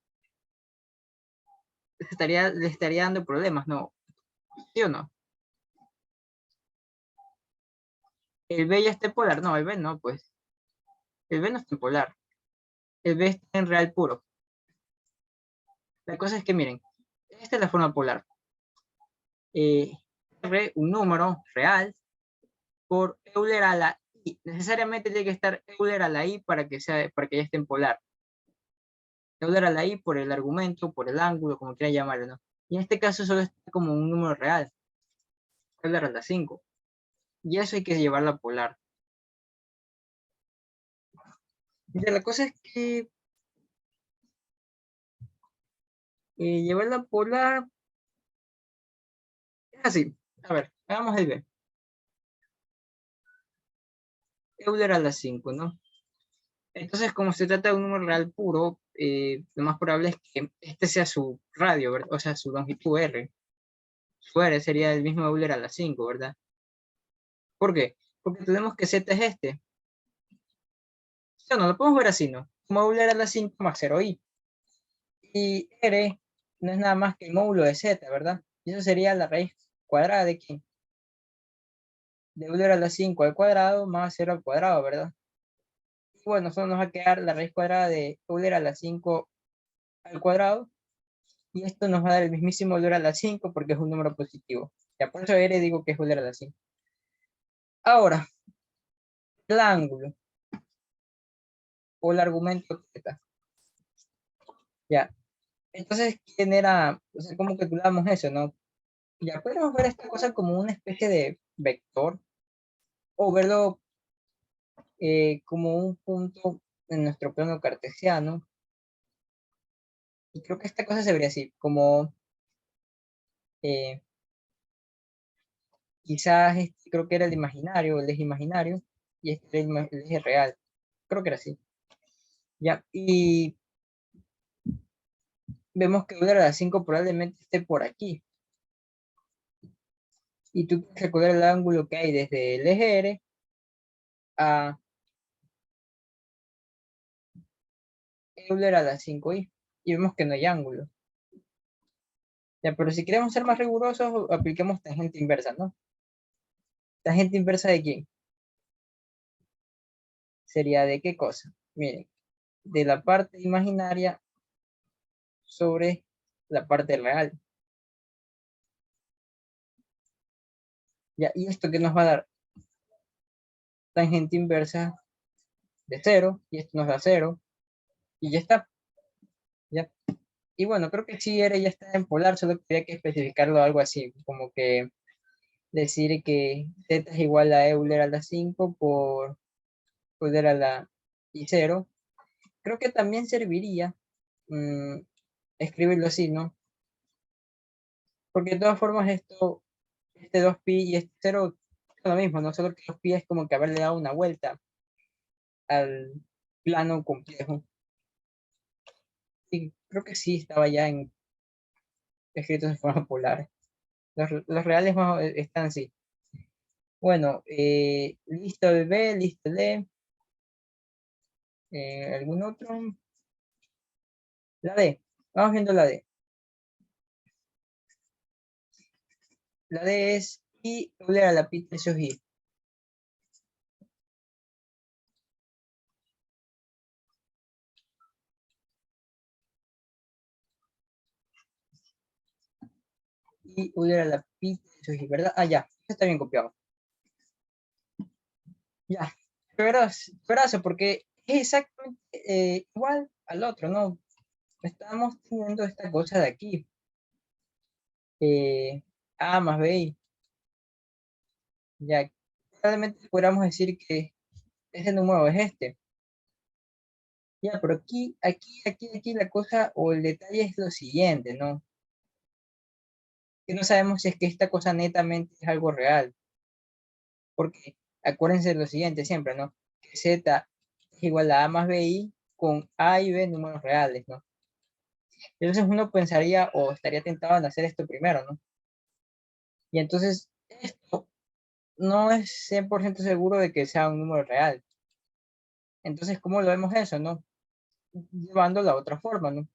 le estaría dando problemas, ¿no? ¿Sí o no? El B ya está en polar. No, el B no, pues. El B no está en polar. El B está en real puro. La cosa es que, miren, esta es la forma polar. R, un número real, por Euler a la I. Necesariamente tiene que estar Euler a la I para que ya esté en polar. Euler a la I por el argumento, por el ángulo, como quieran llamarlo, ¿no? Y en este caso solo está como un número real. Euler a la 5. Y eso hay que llevarlo a polar. Y la cosa es que llevarla a polar es así. A ver, hagamos el B. Euler a la 5, ¿no? Entonces, como se trata de un número real puro, lo más probable es que este sea su radio, ¿verdad? O sea, su longitud R. Su R sería el mismo Euler a la 5, ¿verdad? ¿Por qué? Porque tenemos que Z es este. O no, lo podemos ver así, ¿no? Como Euler a la 5 más 0i. Y R no es nada más que el módulo de Z, ¿verdad? Y eso sería la raíz cuadrada de ¿quién? De Euler a la 5 al cuadrado más 0 al cuadrado, ¿verdad? Y bueno, solo nos va a quedar la raíz cuadrada de Euler a la 5 al cuadrado. Y esto nos va a dar el mismísimo Euler a la 5 porque es un número positivo. Ya por eso R digo que es Euler a la 5. Ahora, el ángulo o el argumento θ. Ya. Entonces, ¿quién era? O sea, ¿cómo calculamos eso, no? Ya podemos ver esta cosa como una especie de vector o verlo como un punto en nuestro plano cartesiano. Y creo que esta cosa se vería así, como eh, quizás este, creo que era el imaginario, el eje imaginario, y este era el eje real. Creo que era así. Ya, y vemos que Euler a la 5 probablemente esté por aquí. Y tú puedes calcular el ángulo que hay desde el eje R a Euler a la 5i. Y vemos que no hay ángulo. Ya, pero si queremos ser más rigurosos, apliquemos tangente inversa, ¿no? ¿Tangente inversa de quién? ¿Sería de qué cosa? Miren, de la parte imaginaria sobre la parte real. Ya, ¿y esto qué nos va a dar? Tangente inversa de 0, y esto nos da 0, y ya está. Ya. Y bueno, creo que sí, R ya está en polar, solo quería que especificarlo algo así, como que decir que Z es igual a Euler a la 5 por Euler a la y 0. Creo que también serviría escribirlo así, ¿no? Porque de todas formas esto, este 2pi y este 0 es lo mismo, ¿no? Solo que 2pi es como que haberle dado una vuelta al plano complejo. Y creo que sí estaba ya escritos en forma polar. Los reales están así. Bueno, listo el B, listo el E. ¿Algún otro? La D. Vamos viendo la D. La D es I doble a la pi tercios I. I doble a la pi tercios I, ¿verdad? Ah, ya. Está bien copiado. Ya. Verás, porque es exactamente igual al otro, ¿no? Estamos teniendo esta cosa de aquí. A más B. Ya. Probablemente podríamos decir que ese número es este. Ya, pero aquí la cosa o el detalle es lo siguiente, ¿no? Que no sabemos si es que esta cosa netamente es algo real. Porque acuérdense de lo siguiente siempre, ¿no? Que Z es igual a más BI con A y B números reales, ¿no? Entonces uno pensaría o estaría tentado en hacer esto primero, ¿no? Y entonces esto no es 100% seguro de que sea un número real. Entonces, ¿cómo lo vemos eso, no? Llevando la otra forma, ¿no?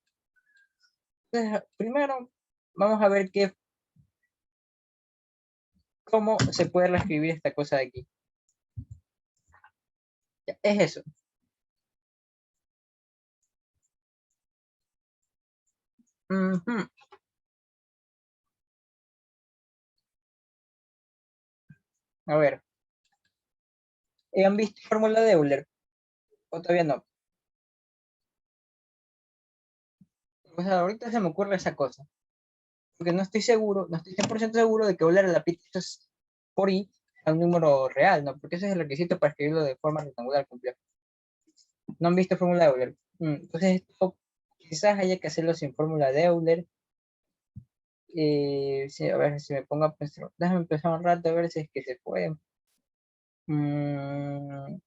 Entonces, primero vamos a ver cómo se puede reescribir esta cosa de aquí. Ya, es eso. Ujú. A ver, ¿han visto fórmula de Euler? ¿O todavía no? O sea, ahorita se me ocurre esa cosa. Porque no estoy seguro, no estoy 100% seguro de que Euler la pizza es por i a un número real, ¿no? Porque ese es el requisito para escribirlo de forma rectangular compleja. ¿No han visto fórmula de Euler? Entonces, esto quizás haya que hacerlo sin fórmula de Euler. Sí, a ver si me pongo a pensar. Déjame pensar un rato a ver si es que se puede. Mm,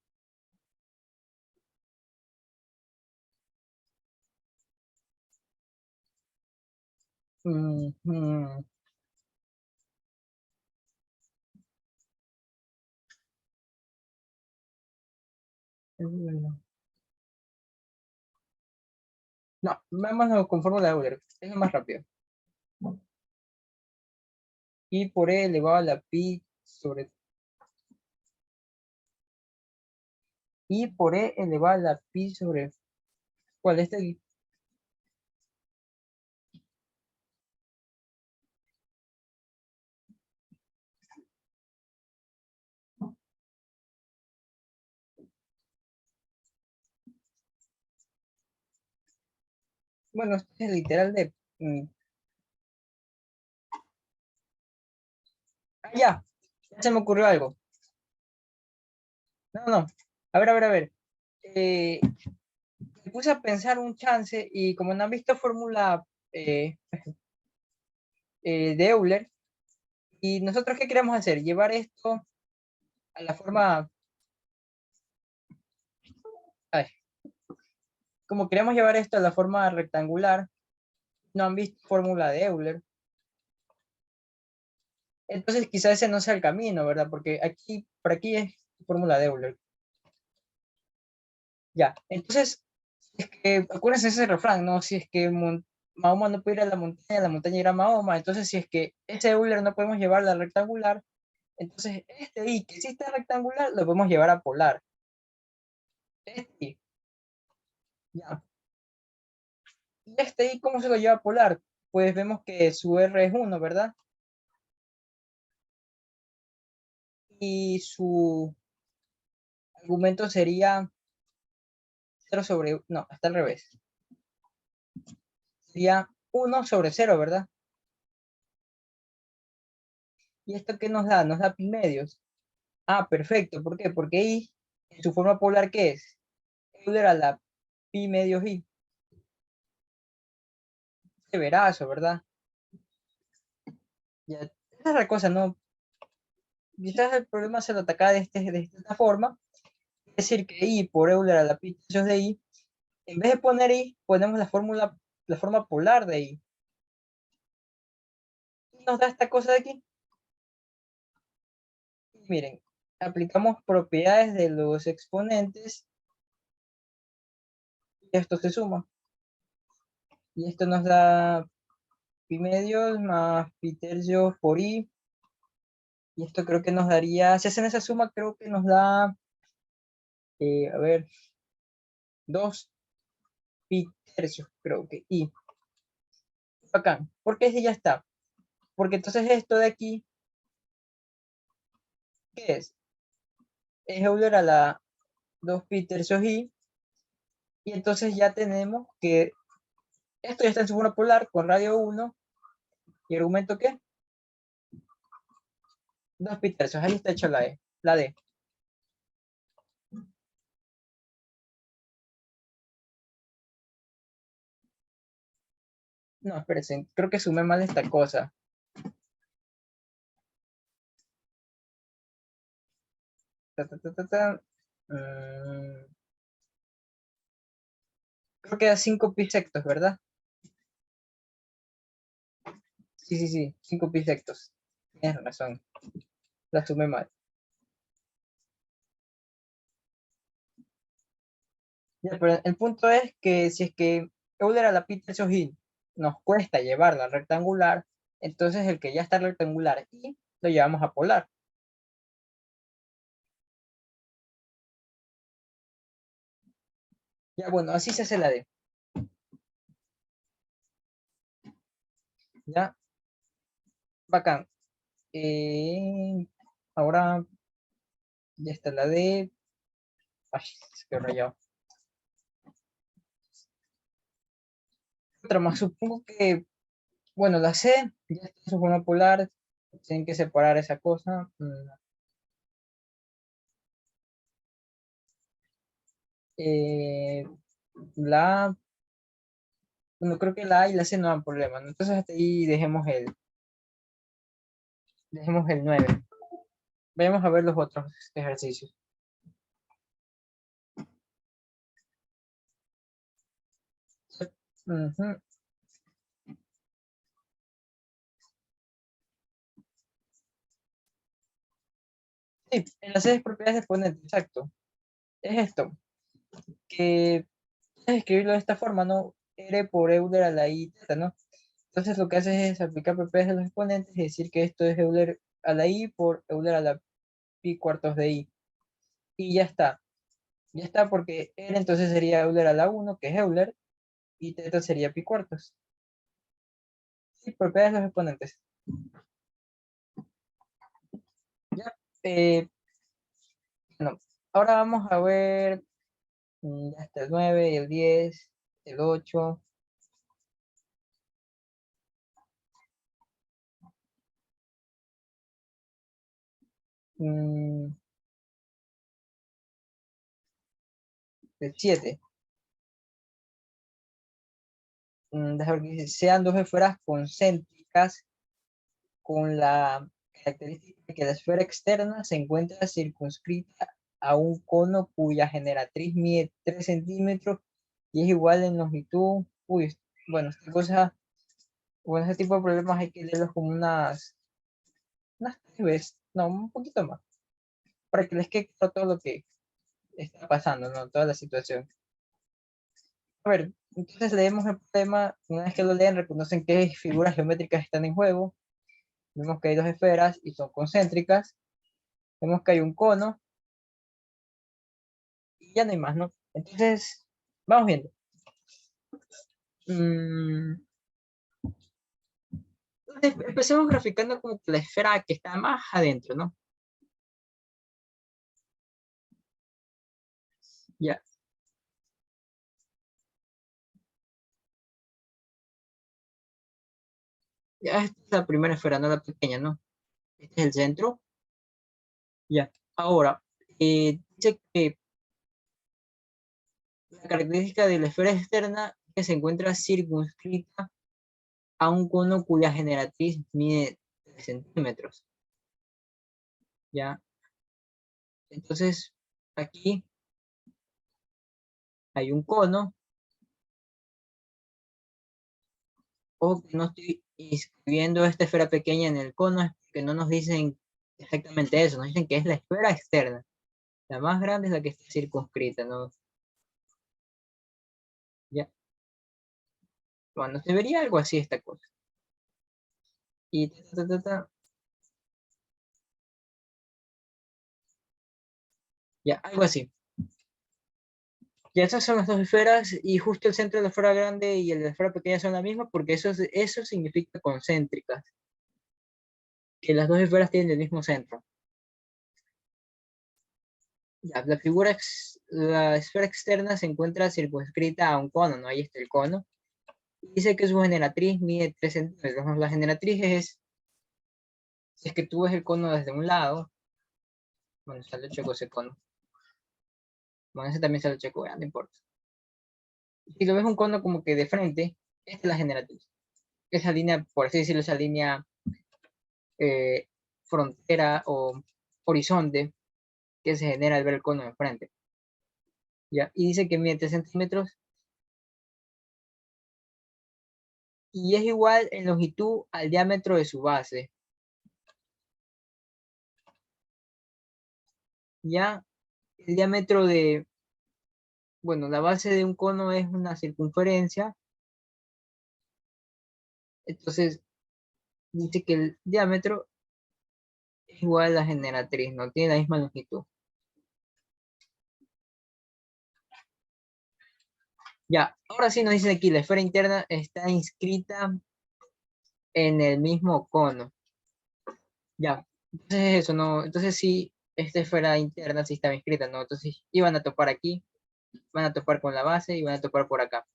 mm, mm. No, vámonos con fórmula de Euler. Es más rápido. I por E elevado a la pi sobre I por E elevado a la pi sobre. ¿Cuál es este? Bueno, este es literal de. Ya se me ocurrió algo. No, no. A ver. Eh, Me puse a pensar un chance y como no han visto fórmula de Euler, y nosotros qué queremos hacer, llevar esto a la forma, ay, como queremos llevar esto a la forma rectangular, no han visto fórmula de Euler, entonces quizás ese no sea el camino, ¿verdad? Porque aquí, por aquí es fórmula de Euler. Ya, entonces, es que, acuérdense ese refrán, ¿no? Si es que Mahoma no puede ir a la montaña irá a Mahoma, entonces si es que ese Euler no podemos llevarla a rectangular, entonces este I, que sí está rectangular, lo podemos llevar a polar. Este, ya. ¿Y este I cómo se lo lleva a polar? Pues vemos que su R es 1, ¿verdad? Y su argumento sería 0 sobre, no, está al revés. Sería 1 sobre 0, ¿verdad? ¿Y esto qué nos da? Nos da pi medios. Ah, perfecto. ¿Por qué? Porque I, en su forma polar, ¿qué es? Euler a la pi medios I. Severazo, ¿verdad? Ya, esa es la cosa, ¿no? Quizás el problema se lo ataca de esta forma, es decir, que I por Euler a la pi tercios de I, en vez de poner I, ponemos la forma polar de I. Y nos da esta cosa de aquí. Miren, aplicamos propiedades de los exponentes y esto se suma. Y esto nos da pi medios más pi tercios por I. Y esto creo que nos daría, si hacen esa suma, creo que nos da, a ver, 2 pi tercios, creo que I. Bacán. ¿Por qué si ya está? Porque entonces esto de aquí, ¿qué es? Es Euler a la 2 pi tercios I. Y entonces ya tenemos que esto ya está en su forma polar con radio 1. ¿Y argumento qué? 2 pi tercios. Ahí está hecho la D. No, espérense, creo que sumé mal esta cosa. Ta, ta, ta, ta, ta. Mm, creo que da 5 pi sectos, ¿verdad? Sí, sí, sí, 5 pi sectos. Tienes razón, la sumé mal. Ya, pero el punto es que si es que Euler a la pi tercios i nos cuesta llevarla al rectangular, entonces el que ya está rectangular y lo llevamos a polar. Ya, bueno, así se hace la D. Ya, bacán. Ahora ya está la D. Ay, se quedó rayado. Otra más, supongo que, bueno, la C ya está en su forma polar. Tienen que separar esa cosa. Eh, la A, bueno, creo que la A y la C no dan problema, ¿no? Entonces hasta ahí dejemos el 9. Vayamos a ver los otros ejercicios. Ujú. Sí, en las seis propiedades de exponente, exacto. Es esto, que puedes escribirlo de esta forma, ¿no? R por Euler a la I teta, ¿no? Entonces lo que haces es aplicar propiedades de los exponentes y decir que esto es Euler a la I por Euler a la pi cuartos de I. Y ya está. Ya está porque R entonces sería Euler a la 1, que es Euler, y teta sería pi cuartos. Sí, propiedades de los exponentes. Ya. Eh, bueno, ahora vamos a ver ya está el 9, el 10, el 8. mm, el 7. Déjame ver que dice, sean dos esferas concéntricas con la característica de que la esfera externa se encuentra circunscrita a un cono cuya generatriz mide 3 centímetros y es igual en longitud. Uy, bueno, esta cosa, bueno, ese tipo de problemas hay que leerlos como unas 3 veces, no, un poquito más, para que les quede claro todo lo que está pasando, ¿no? Toda la situación. A ver, entonces leemos el problema, una vez que lo leen, reconocen qué figuras geométricas están en juego, vemos que hay dos esferas y son concéntricas, vemos que hay un cono y ya no hay más, ¿no? Entonces, vamos viendo. Mm, empecemos graficando como que la esfera que está más adentro, ¿no? Ya, ya esta es la primera esfera, no la pequeña, ¿no? Este es el centro, ya. Ahora, dice que la característica de la esfera externa es que se encuentra circunscrita a un cono cuya generatriz mide centímetros. ¿Ya? Entonces, aquí hay un cono. O que no estoy escribiendo esta esfera pequeña en el cono, es que no nos dicen exactamente eso, nos dicen que es la esfera externa. La más grande es la que está circunscrita, ¿no? Ya. Bueno, se vería algo así esta cosa. Y ya, algo así. Ya estas son las dos esferas y justo el centro de la esfera grande y el de la esfera pequeña son la misma porque eso significa concéntricas, que las dos esferas tienen el mismo centro. Ya, la esfera externa se encuentra circunscrita a un cono, ¿no? Ahí está el cono. Dice que su generatriz mide 3 centímetros, ¿no? La generatriz si es que tú ves el cono desde un lado, bueno, sale checo ese cono. Bueno, ese también sale checo, no importa. Si lo ves un cono como que de frente, esta es la generatriz. Esa línea, por así decirlo, esa línea eh, frontera o horizonte que se genera al ver el cono de frente. ¿Ya? Y dice que mide 3 centímetros y es igual en longitud al diámetro de su base. Ya el diámetro bueno, la base de un cono es una circunferencia, entonces dice que el diámetro es igual a la generatriz, no tiene la misma longitud. Ya, ahora sí nos dice aquí, la esfera interna está inscrita en el mismo cono. Ya, entonces eso, ¿no? Entonces sí, esta esfera interna sí estaba inscrita, ¿no? Entonces iban a topar aquí, van a topar con la base y van a topar por acá.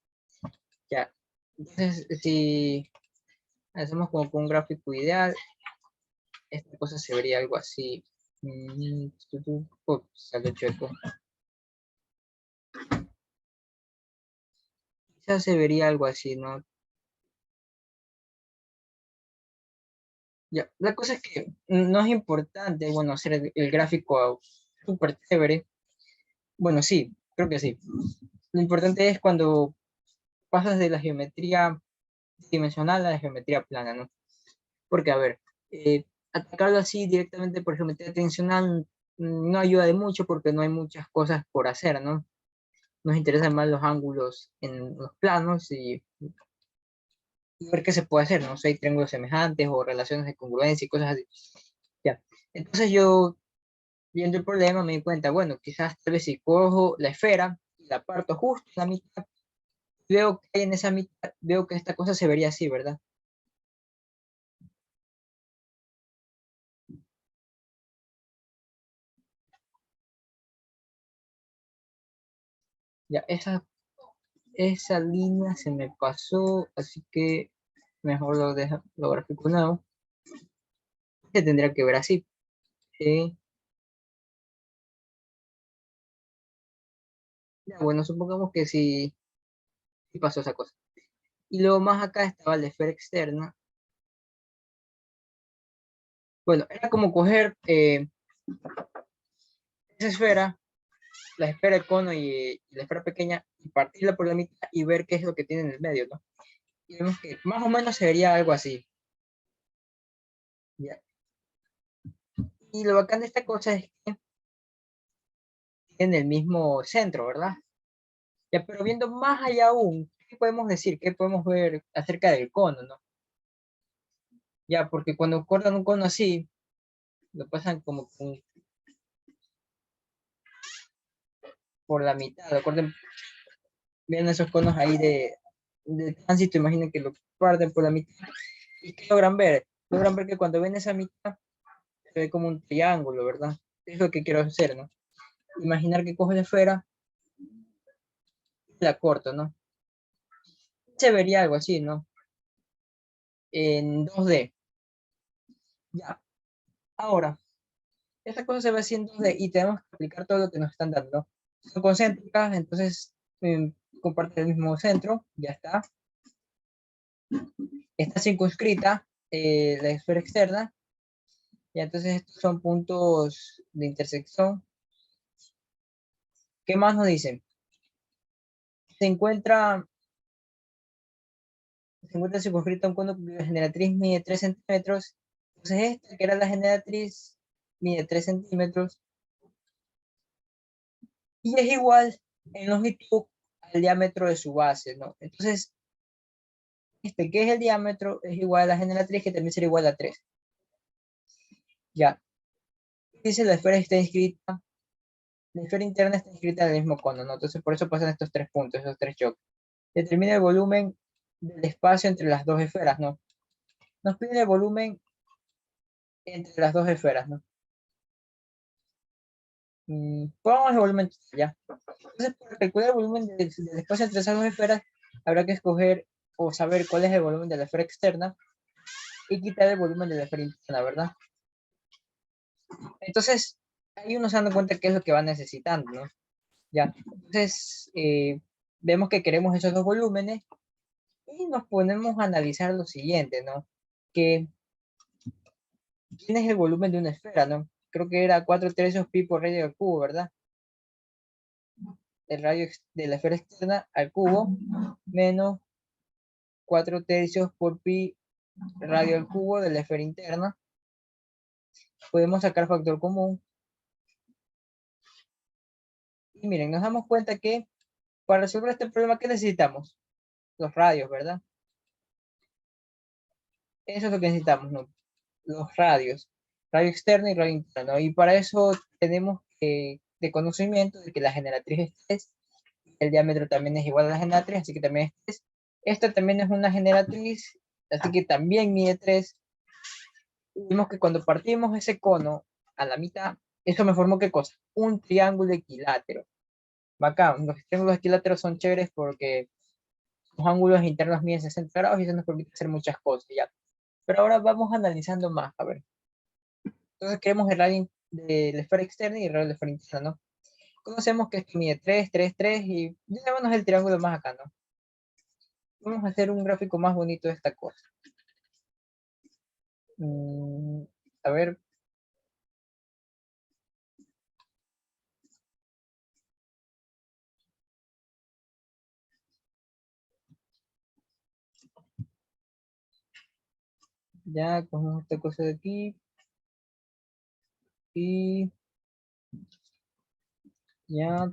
Ya, entonces si hacemos como con un gráfico ideal, esta cosa se vería algo así. Ups, salió chueco. Quizás se vería algo así, ¿no? Ya, la cosa es que no es importante, bueno, hacer el gráfico súper chévere. Bueno, sí, creo que sí. Lo importante es cuando pasas de la geometría dimensional a la geometría plana, ¿no? Porque, a ver, atacarlo así directamente por geometría dimensional no ayuda de mucho porque no hay muchas cosas por hacer, ¿no? Nos interesan más los ángulos en los planos y ver qué se puede hacer, ¿no? Si hay triángulos semejantes o relaciones de congruencia y cosas así. Ya. Entonces yo, viendo el problema, me di cuenta, bueno, quizás tal vez si cojo la esfera y la parto justo en la mitad, veo que en esa mitad, veo que esta cosa se vería así, ¿verdad? Ya, esa línea se me pasó, así que mejor lo grafico nuevo. Se tendría que ver así. ¿Sí? Ya, bueno, supongamos que sí pasó esa cosa. Y luego más acá estaba la esfera externa. Bueno, era como coger esa esfera, la esfera, el cono y la esfera pequeña, y partirla por la mitad y ver qué es lo que tiene en el medio, ¿no? Y vemos que más o menos se vería algo así. ¿Ya? Y lo bacán de esta cosa es que tiene el mismo centro, ¿verdad? Ya, pero viendo más allá aún, ¿qué podemos decir? ¿Qué podemos ver acerca del cono, no? Ya, porque cuando cortan un cono así, lo pasan como por la mitad, lo cortan, ven esos conos ahí de tránsito, imaginen que lo parten por la mitad. ¿Y qué logran ver? Logran ver que cuando ven esa mitad, se ve como un triángulo, ¿verdad? Es lo que quiero hacer, ¿no? Imaginar que cojo la esfera y la corto, ¿no? Se vería algo así, ¿no? En 2D. Ya. Ahora, esta cosa se ve así en 2D y tenemos que aplicar todo lo que nos están dando, ¿no? Son concéntricas, entonces comparten el mismo centro, ya está. Está circunscrita, la esfera externa. Y entonces estos son puntos de intersección. ¿Qué más nos dicen? Se encuentra circunscrito un cono cuya generatriz mide 3 centímetros. Entonces esta, que era la generatriz, mide 3 centímetros. Y es igual en longitud al diámetro de su base, ¿no? Entonces, que es el diámetro, es igual a la generatriz, que también será igual a 3. Ya. Dice la esfera está inscrita, la esfera interna está inscrita en el mismo cono, ¿no? Entonces por eso pasan estos 3 puntos, esos 3 choques. Determina el volumen del espacio entre las dos esferas, ¿no? Nos pide el volumen entre las dos esferas, ¿no? Pongamos el volumen total, ya. Entonces, para calcular el volumen del espacio entre esas dos esferas, habrá que escoger o saber cuál es el volumen de la esfera externa y quitar el volumen de la esfera interna, ¿verdad? Entonces, ahí uno se da cuenta qué es lo que va necesitando, ¿no? Ya, entonces, vemos que queremos esos dos volúmenes y nos ponemos a analizar lo siguiente, ¿no? Que, ¿quién es el volumen de una esfera, no? Creo que era 4/3 pi por radio al cubo, ¿verdad? El radio de la esfera externa al cubo menos 4/3 por pi radio al cubo de la esfera interna. Podemos sacar factor común. Y miren, nos damos cuenta que para resolver este problema, ¿qué necesitamos? Los radios, ¿verdad? Eso es lo que necesitamos, ¿no? Los radios, radio externo y radio interno. Y para eso tenemos de conocimiento de que la generatriz es 3, el diámetro también es igual a la generatriz, así que también es 3. Esta también es una generatriz, así que también mide 3. Y vimos que cuando partimos ese cono a la mitad, eso me formó ¿qué cosa? Un triángulo equilátero. Bacán, los triángulos equiláteros son chéveres porque los ángulos internos miden 60 grados y eso nos permite hacer muchas cosas, ¿ya? Pero ahora vamos analizando más, a ver. Entonces queremos el radio de la esfera externa y el radio de la esfera interna, ¿no? Conocemos que esto mide 3, 3, 3 y llamémonos el triángulo más acá, ¿no? Vamos a hacer un gráfico más bonito de esta cosa. A ver. Ya cogemos esta cosa de aquí. Y ya.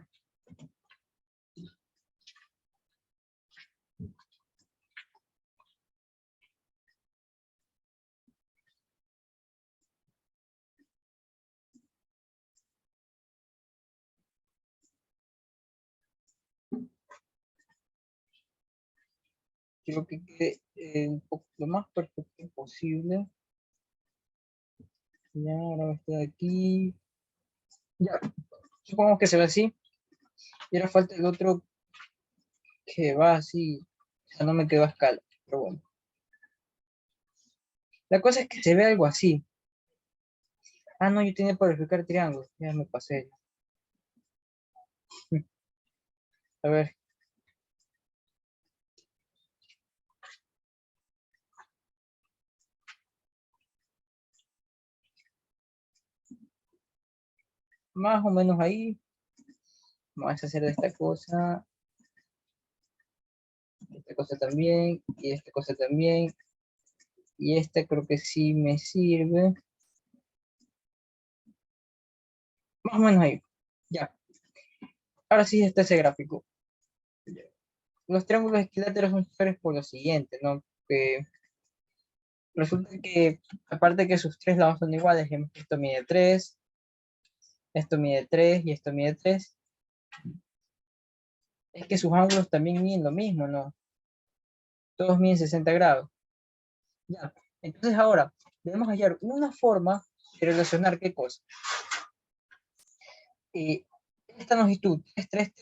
Quiero que quede un poco lo más perfecto posible. Ya, ahora está de aquí. Ya, supongo que se ve así. Y ahora falta el otro que va así. O sea, no me quedó a escala. Pero bueno. La cosa es que se ve algo así. Ah, no, yo tenía para verificar triángulos. Ya me pasé. A ver. Más o menos ahí. Vamos a hacer esta cosa también, y esta cosa también. Y esta creo que sí me sirve. Más o menos ahí. Ya. Ahora sí está ese gráfico. Los triángulos equiláteros son chéveres por lo siguiente, ¿no? Que resulta que, aparte que sus tres lados son iguales, esto mide 3, esto mide 3 y esto mide 3, es que sus ángulos también miden lo mismo, ¿no? Todos miden 60 grados. Ya. Entonces ahora, debemos hallar una forma de relacionar qué cosa. Esta longitud 3,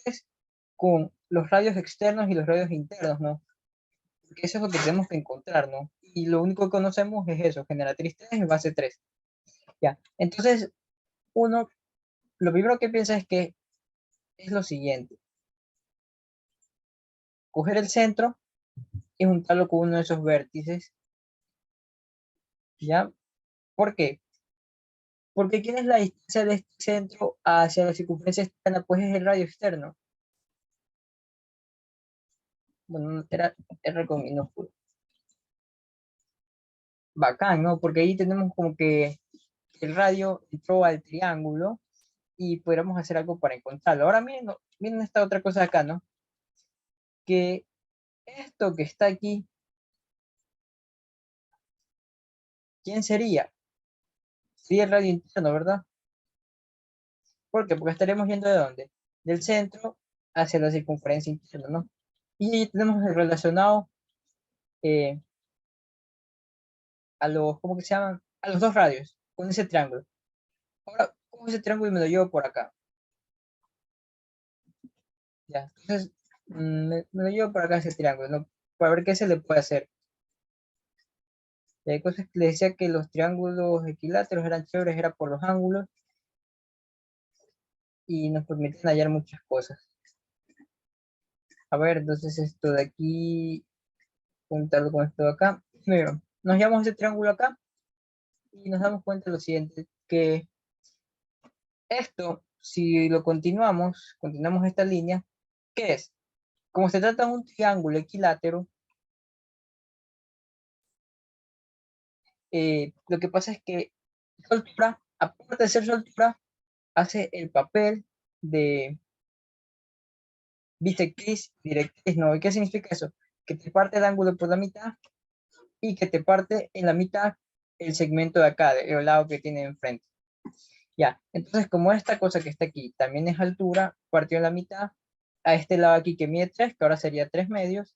con los radios externos y los radios internos, ¿no? Porque eso es lo que tenemos que encontrar, ¿no? Y lo único que conocemos es eso, generatriz 3 y base 3. Ya, entonces uno, lo primero que piensa es que es lo siguiente. Coger el centro y juntarlo con uno de esos vértices ¿Ya? ¿Por qué? Porque ¿quién es la distancia de este centro hacia la circunferencia externa? Pues es el radio externo. Bueno, era R con minúsculo. Bacán, ¿no? Porque ahí tenemos como que el radio entró al triángulo y podríamos hacer algo para encontrarlo. Ahora miren, miren esta otra cosa acá, ¿no? Que esto que está aquí, ¿quién sería? Sería el radio interno, ¿verdad? ¿Por qué? Porque estaremos yendo ¿de dónde? Del centro hacia la circunferencia interna, ¿no? Y ahí tenemos el relacionado eh, a los, ¿cómo que se llaman? A los dos radios, con ese triángulo. Ahora, cojo ese triángulo y me lo llevo por acá. Ya, entonces, me lo llevo por acá ese triángulo, ¿no? Para ver qué se le puede hacer. Y hay cosas que le decía que los triángulos equiláteros eran chéveres, era por los ángulos y nos permitían hallar muchas cosas. A ver, entonces esto de aquí, juntarlo con esto de acá. Primero, nos llevamos ese triángulo acá y nos damos cuenta de lo siguiente, que esto, si lo continuamos esta línea, ¿qué es? Como se trata de un triángulo equilátero, lo que pasa es que su altura, aparte de ser su altura, hace el papel de bisectriz y directriz, ¿no? ¿Y qué significa eso? Que te parte el ángulo por la mitad y que te parte en la mitad el segmento de acá, del lado que tiene enfrente. Ya, entonces como esta cosa que está aquí también es altura, partió en la mitad, a este lado aquí que mide 3, que ahora sería 3 medios,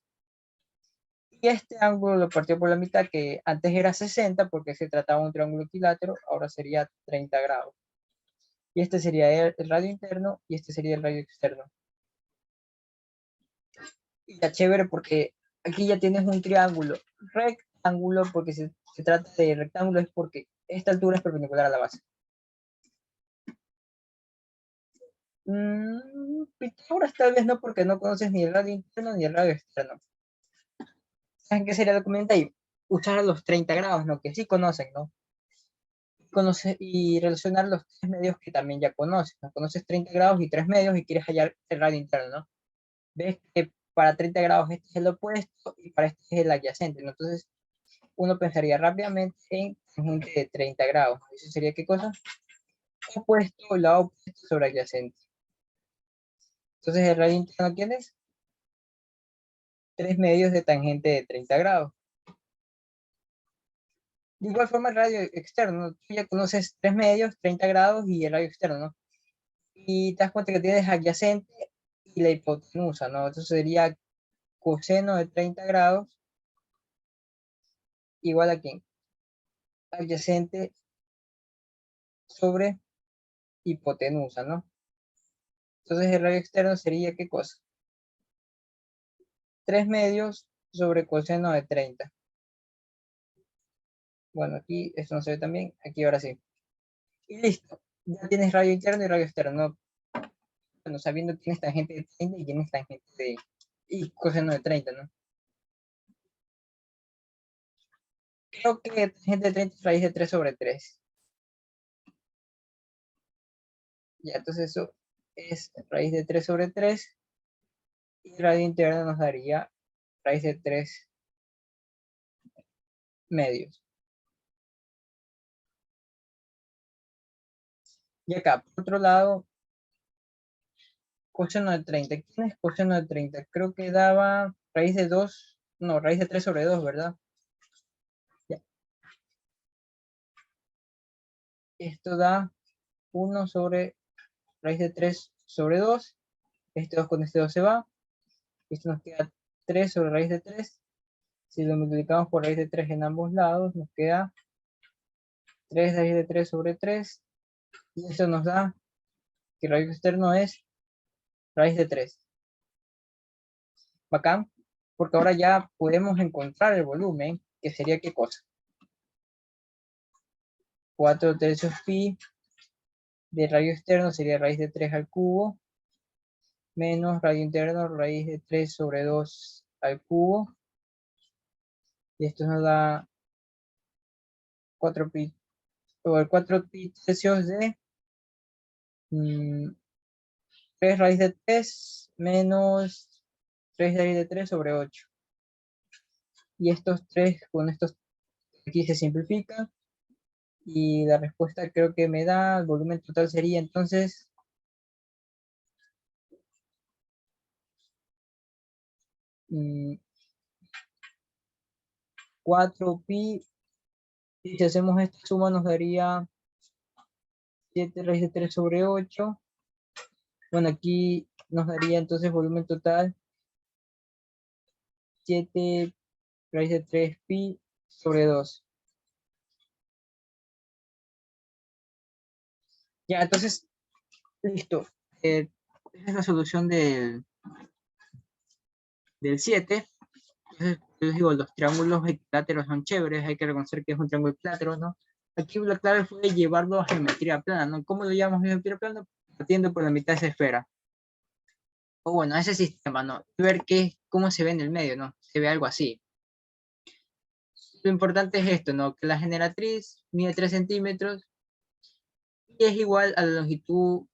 y este ángulo lo partió por la mitad, que antes era 60 porque se trataba de un triángulo equilátero, ahora sería 30 grados. Y este sería el radio interno y este sería el radio externo. Y está chévere porque aquí ya tienes un triángulo rectángulo, porque se trata de rectángulo, es porque esta altura es perpendicular a la base. Pitágoras tal vez no, porque no conoces ni el radio interno ni el radio externo. ¿Saben qué sería lo que comenta ahí? Usar los 30 grados, ¿no? Que sí conocen, ¿no? Conoce, y relacionar los tres medios que también ya conoces, ¿no? Conoces 30 grados y 3 medios y quieres hallar el radio interno, ¿no? Ves que para 30 grados este es el opuesto y para este es el adyacente, ¿no? Entonces uno pensaría rápidamente en tangente de 30 grados. ¿Eso sería qué cosa? Opuesto, lado opuesto sobre adyacente. Entonces el radio interno, ¿quién es? 3 medios de tangente de 30 grados. De igual forma el radio externo, ¿no? Tú ya conoces 3 medios, 30 grados y el radio externo, ¿no? Y te das cuenta que tienes adyacente y la hipotenusa, ¿no? Entonces sería coseno de 30 grados igual a quién? Adyacente sobre hipotenusa, ¿no? Entonces el radio externo sería ¿qué cosa? 3 medios sobre coseno de 30. Bueno, aquí esto no se ve también, aquí ahora sí. Y listo, ya tienes radio interno y radio externo, ¿no? Bueno, sabiendo quién es tangente de 30 y quién es tangente de y coseno de 30, ¿no? Creo que tangente de 30 es raíz de 3 sobre 3. Ya, entonces eso es raíz de 3 sobre 3 y radio interno nos daría raíz de 3 medios. Y acá, por otro lado, coseno de 30. ¿Quién es coseno de 30? Creo que daba raíz de 2, no, raíz de 3 sobre 2, ¿verdad? Ya. Esto da 1 sobre raíz de 3 sobre 2. Este 2 con este 2 se va. Esto nos queda 3 sobre raíz de 3. Si lo multiplicamos por raíz de 3 en ambos lados, nos queda 3 raíz de 3 sobre 3. Y eso nos da que el radio externo es raíz de 3. Bacán, porque ahora ya podemos encontrar el volumen, que sería ¿qué cosa? 4 tercios pi de radio externo sería raíz de 3 al cubo, menos radio interno raíz de 3 sobre 2 al cubo, y esto nos da 4 pi, o el 4 pi tercios de 3 raíz de 3 menos 3 raíz de 3 sobre 8. Y estos 3 con estos aquí se simplifican. Y la respuesta creo que me da, el volumen total sería entonces 4 pi, y si hacemos esta suma nos daría 7 raíz de 3 sobre 8. Bueno, aquí nos daría entonces volumen total 7 raíz de 3 pi sobre 2. Ya, entonces, listo. Esa es la solución del 7. Entonces, les digo, los triángulos equiláteros son chéveres, hay que reconocer que es un triángulo equilátero, ¿no? Aquí la clave fue llevarlo a geometría plana, ¿no? ¿Cómo lo llamamos geometría plana? Partiendo por la mitad de esa esfera. O bueno, ese sistema, ¿no? Y ver cómo se ve en el medio, ¿no? Se ve algo así. Lo importante es esto, ¿no? Que la generatriz mide 3 centímetros y es igual a la longitud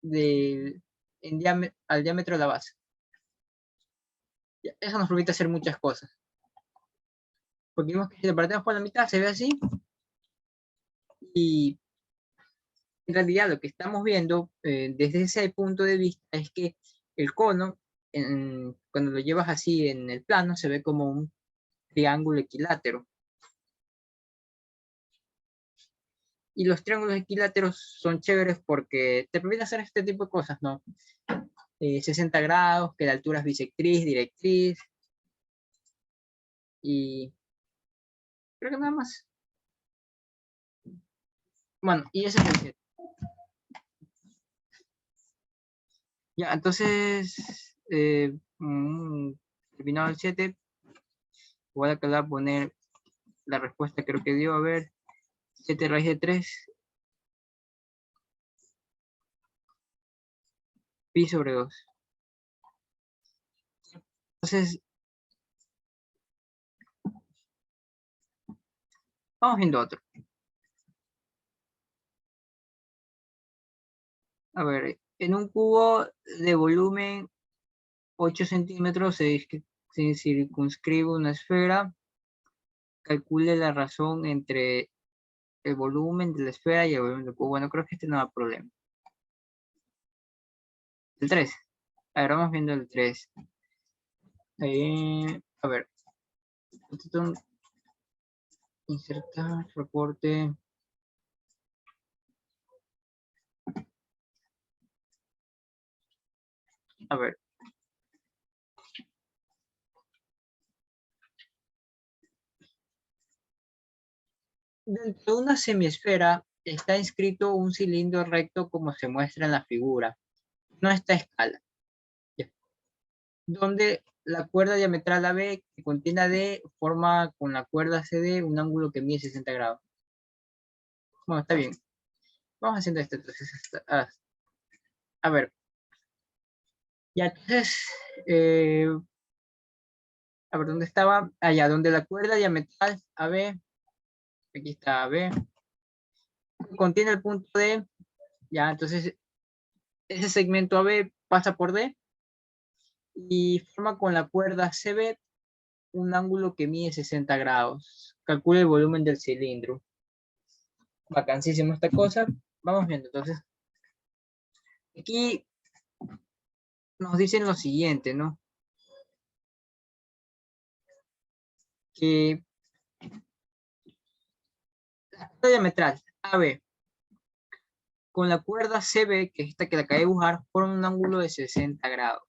al diámetro de la base. Eso nos permite hacer muchas cosas. Porque vemos que si lo partimos por la mitad se ve así. Y en realidad lo que estamos viendo desde ese punto de vista es que el cono, cuando lo llevas así en el plano, se ve como un triángulo equilátero. Y los triángulos equiláteros son chéveres porque te permiten hacer este tipo de cosas, ¿no? 60 grados, que la altura es bisectriz, directriz, y creo que nada más. Bueno, y ese es el 7. Ya, entonces, terminado el 7, voy a poner la respuesta, creo que dio, a ver, 7 raíz de 3, pi sobre 2. Entonces, vamos viendo otro. A ver, en un cubo de volumen 8 centímetros se circunscribe una esfera. Calcule la razón entre el volumen de la esfera y el volumen del cubo. Bueno, creo que este no da problema. El 3. A ver, vamos viendo el 3. A ver. Insertar, reporte. A ver. Dentro de una semiesfera está inscrito un cilindro recto como se muestra en la figura. No está a escala. Donde la cuerda diametral AB que contiene AD forma con la cuerda CD un ángulo que mide 60 grados. Bueno, está bien. Vamos haciendo esto entonces. A ver. Ya entonces, a ver, ¿dónde estaba? Allá, donde la cuerda diametral AB, aquí está AB, contiene el punto D, ya, entonces ese segmento AB pasa por D y forma con la cuerda CB un ángulo que mide 60 grados. Calcula el volumen del cilindro. Vacancísimo esta cosa. Vamos viendo, entonces. Aquí nos dicen lo siguiente, ¿no? Que la cuerda diametral AB con la cuerda CB, que es esta que la acabé de dibujar, forma un ángulo de 60 grados.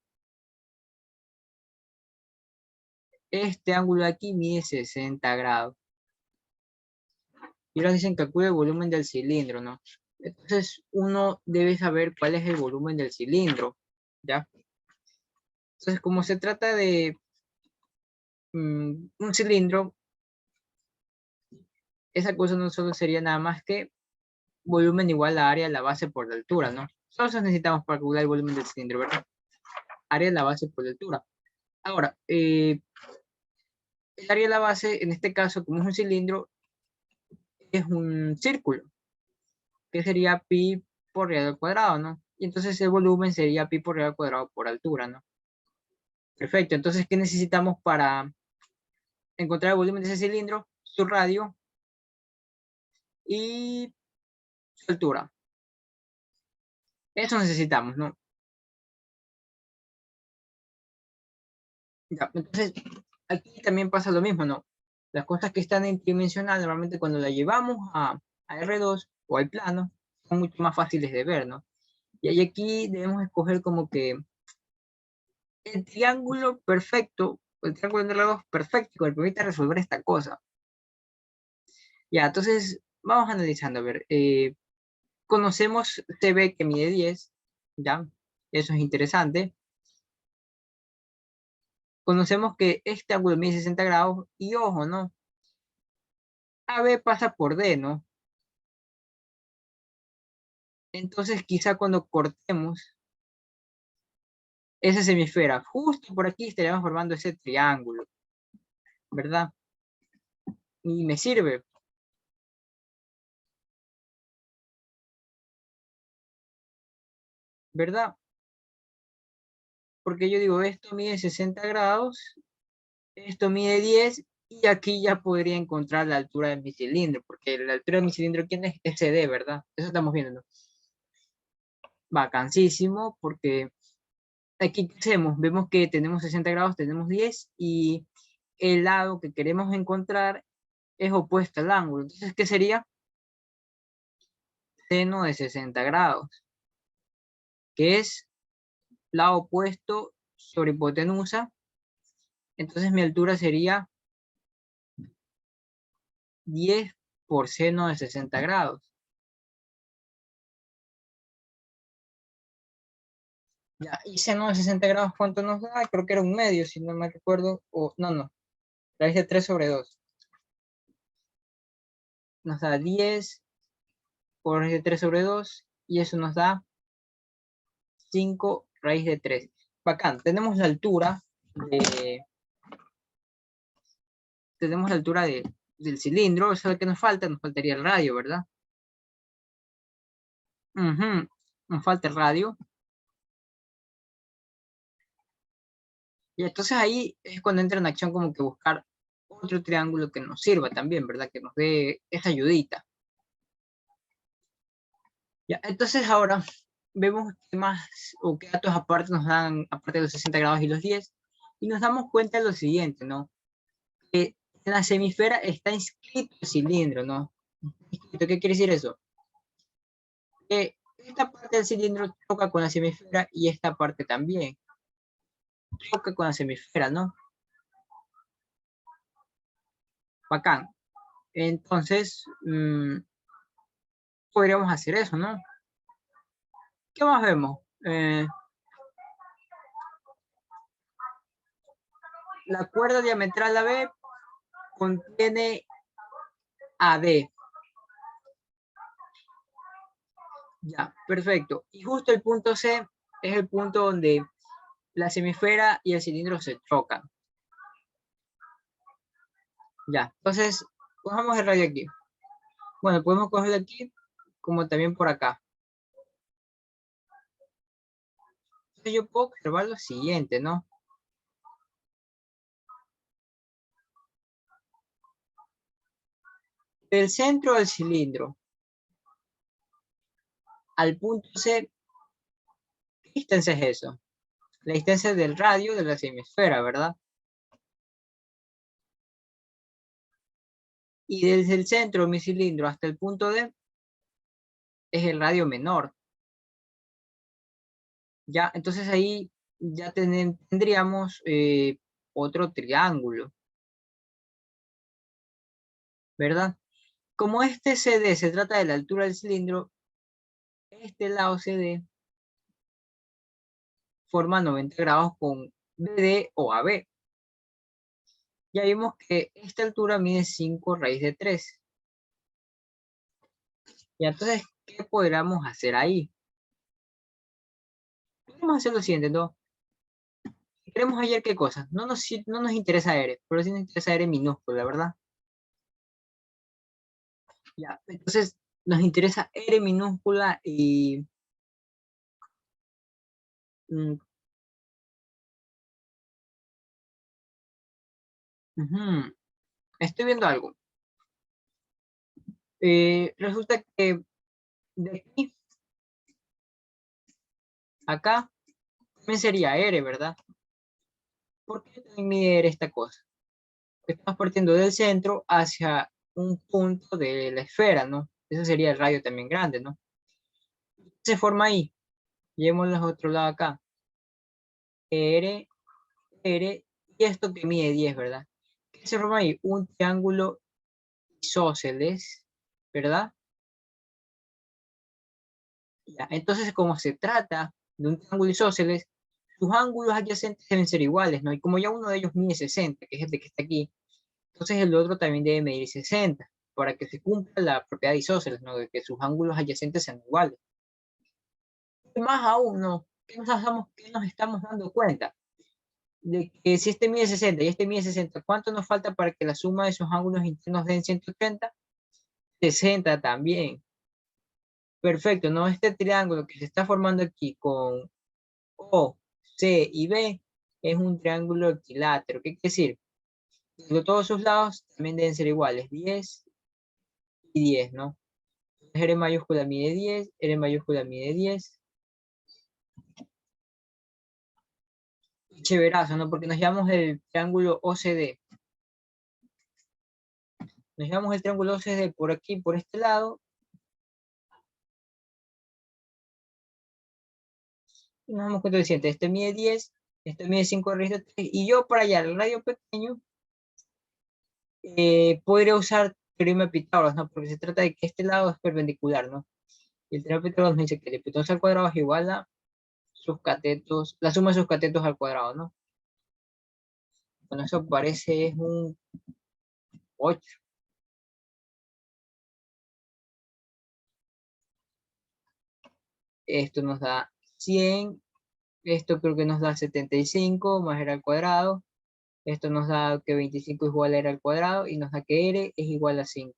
Este ángulo de aquí mide 60 grados. Y ahora dicen que calcula el volumen del cilindro, ¿no? Entonces uno debe saber cuál es el volumen del cilindro, ¿ya? Entonces como se trata de un cilindro, esa cosa no solo sería nada más que volumen igual a área de la base por la altura, ¿no? Solo necesitamos para calcular el volumen del cilindro, ¿verdad? Área de la base por la altura. Ahora, el área de la base, en este caso, como es un cilindro, es un círculo, que sería pi por radio al cuadrado, ¿no? Y entonces el volumen sería pi por radio al cuadrado por altura, ¿no? Perfecto, entonces, ¿qué necesitamos para encontrar el volumen de ese cilindro? Su radio y su altura. Eso necesitamos, ¿no? Ya, entonces, aquí también pasa lo mismo, ¿no? Las cosas que están en tridimensional, normalmente cuando las llevamos a R2 o al plano, son mucho más fáciles de ver, ¿no? Y ahí aquí debemos escoger como que el triángulo perfecto, el triángulo de R2 perfecto, que me permita resolver esta cosa. Ya, entonces, vamos analizando, a ver, conocemos CB que mide 10, ¿ya? Eso es interesante. Conocemos que este ángulo mide 60 grados y ojo, ¿no? AB pasa por D, ¿no? Entonces quizá cuando cortemos esa semisfera, justo por aquí estaríamos formando ese triángulo, ¿verdad? Y me sirve, ¿verdad? Porque yo digo, esto mide 60 grados, esto mide 10, y aquí ya podría encontrar la altura de mi cilindro, porque la altura de mi cilindro, ¿quién es? SD, ¿verdad? Eso estamos viendo, ¿no? Vacancísimo, porque aquí, ¿qué hacemos? Vemos que tenemos 60 grados, tenemos 10, y el lado que queremos encontrar es opuesto al ángulo. Entonces, ¿qué sería? Seno de 60 grados, que es lado opuesto sobre hipotenusa. Entonces mi altura sería 10 por seno de 60 grados. Ya, y seno de 60 grados, ¿cuánto nos da? Creo que era un medio, si no me recuerdo. O, no, raíz de 3 sobre 2. Nos da 10 por raíz de 3 sobre 2, y eso nos da 5 raíz de 3. Bacán, tenemos la altura del cilindro. Eso es lo que nos falta, nos faltaría el radio, ¿verdad? Ujú, nos falta el radio. Y entonces ahí es cuando entra en acción como que buscar otro triángulo que nos sirva también, ¿verdad? Que nos dé esa ayudita. Ya, entonces ahora vemos qué más o qué datos aparte nos dan, aparte de los 60 grados y los 10, y nos damos cuenta de lo siguiente, ¿no? Que en la semisfera está inscrito el cilindro, ¿no? ¿Qué quiere decir eso? Que esta parte del cilindro choca con la semisfera y esta parte también choca con la semisfera, ¿no? Bacán. Entonces, podríamos hacer eso, ¿no? ¿Qué más vemos? La cuerda diametral AB contiene AD. Ya, perfecto. Y justo el punto C es el punto donde la semisfera y el cilindro se chocan. Ya, entonces, cojamos el radio aquí. Bueno, podemos cogerlo aquí como también por acá. Entonces yo puedo observar lo siguiente, ¿no? Del centro del cilindro al punto C, ¿qué distancia es eso? La distancia del radio de la semisfera, ¿verdad? Y desde el centro de mi cilindro hasta el punto D es el radio menor. Ya, entonces ahí ya tendríamos otro triángulo, ¿verdad? Como este CD se trata de la altura del cilindro, este lado CD forma 90 grados con BD o AB. Ya vimos que esta altura mide 5 raíz de 3. Y entonces, ¿qué podríamos hacer ahí? Podemos hacer lo siguiente, ¿no? Queremos hallar qué cosa. No nos interesa R, pero sí nos interesa R minúscula, ¿verdad? Ya, entonces nos interesa R minúscula y mm, ujú, estoy viendo algo. Resulta que de aquí a acá también sería R, ¿verdad? ¿Por qué también mide R esta cosa? Estamos partiendo del centro hacia un punto de la esfera, ¿no? Ese sería el radio también grande, ¿no? Se forma ahí. Llevémoslo a otro lado acá. R, R, y esto que mide 10, ¿verdad? ¿Qué se forma ahí? Un triángulo isósceles, ¿verdad? Ya, entonces, como se trata de un triángulo isósceles, sus ángulos adyacentes deben ser iguales, ¿no? Y como ya uno de ellos mide 60, que es el que está aquí, entonces el otro también debe medir 60, para que se cumpla la propiedad de isósceles, ¿no? De que sus ángulos adyacentes sean iguales. Y más aún, ¿no? ¿Qué nos estamos dando cuenta? De que si este mide 60 y este mide 60, ¿cuánto nos falta para que la suma de sus ángulos internos den 180? 60 también. Perfecto, ¿no? Este triángulo que se está formando aquí con O, C y B es un triángulo equilátero. ¿Qué quiere decir? Que todos sus lados también deben ser iguales, 10 y 10, ¿no? R mayúscula mide 10, R mayúscula mide 10. Chéverazo, ¿no? Porque nos llamamos el triángulo OCD. Nos llamamos el triángulo OCD por aquí, por este lado, y nos damos cuenta del siguiente. Este mide 10, este mide 5 raíz de 3, y yo para hallar el radio pequeño, podría usar teorema de Pitágoras, ¿no? Porque se trata de que este lado es perpendicular, ¿no? Y el teorema de Pitágoras nos dice que la hipotenusa al cuadrado es igual a sus catetos, la suma de sus catetos al cuadrado, ¿no? Bueno, eso parece es un 8. Esto nos da 100, esto creo que nos da 75 más r al cuadrado. Esto nos da que 25 es igual a r al cuadrado y nos da que r es igual a 5.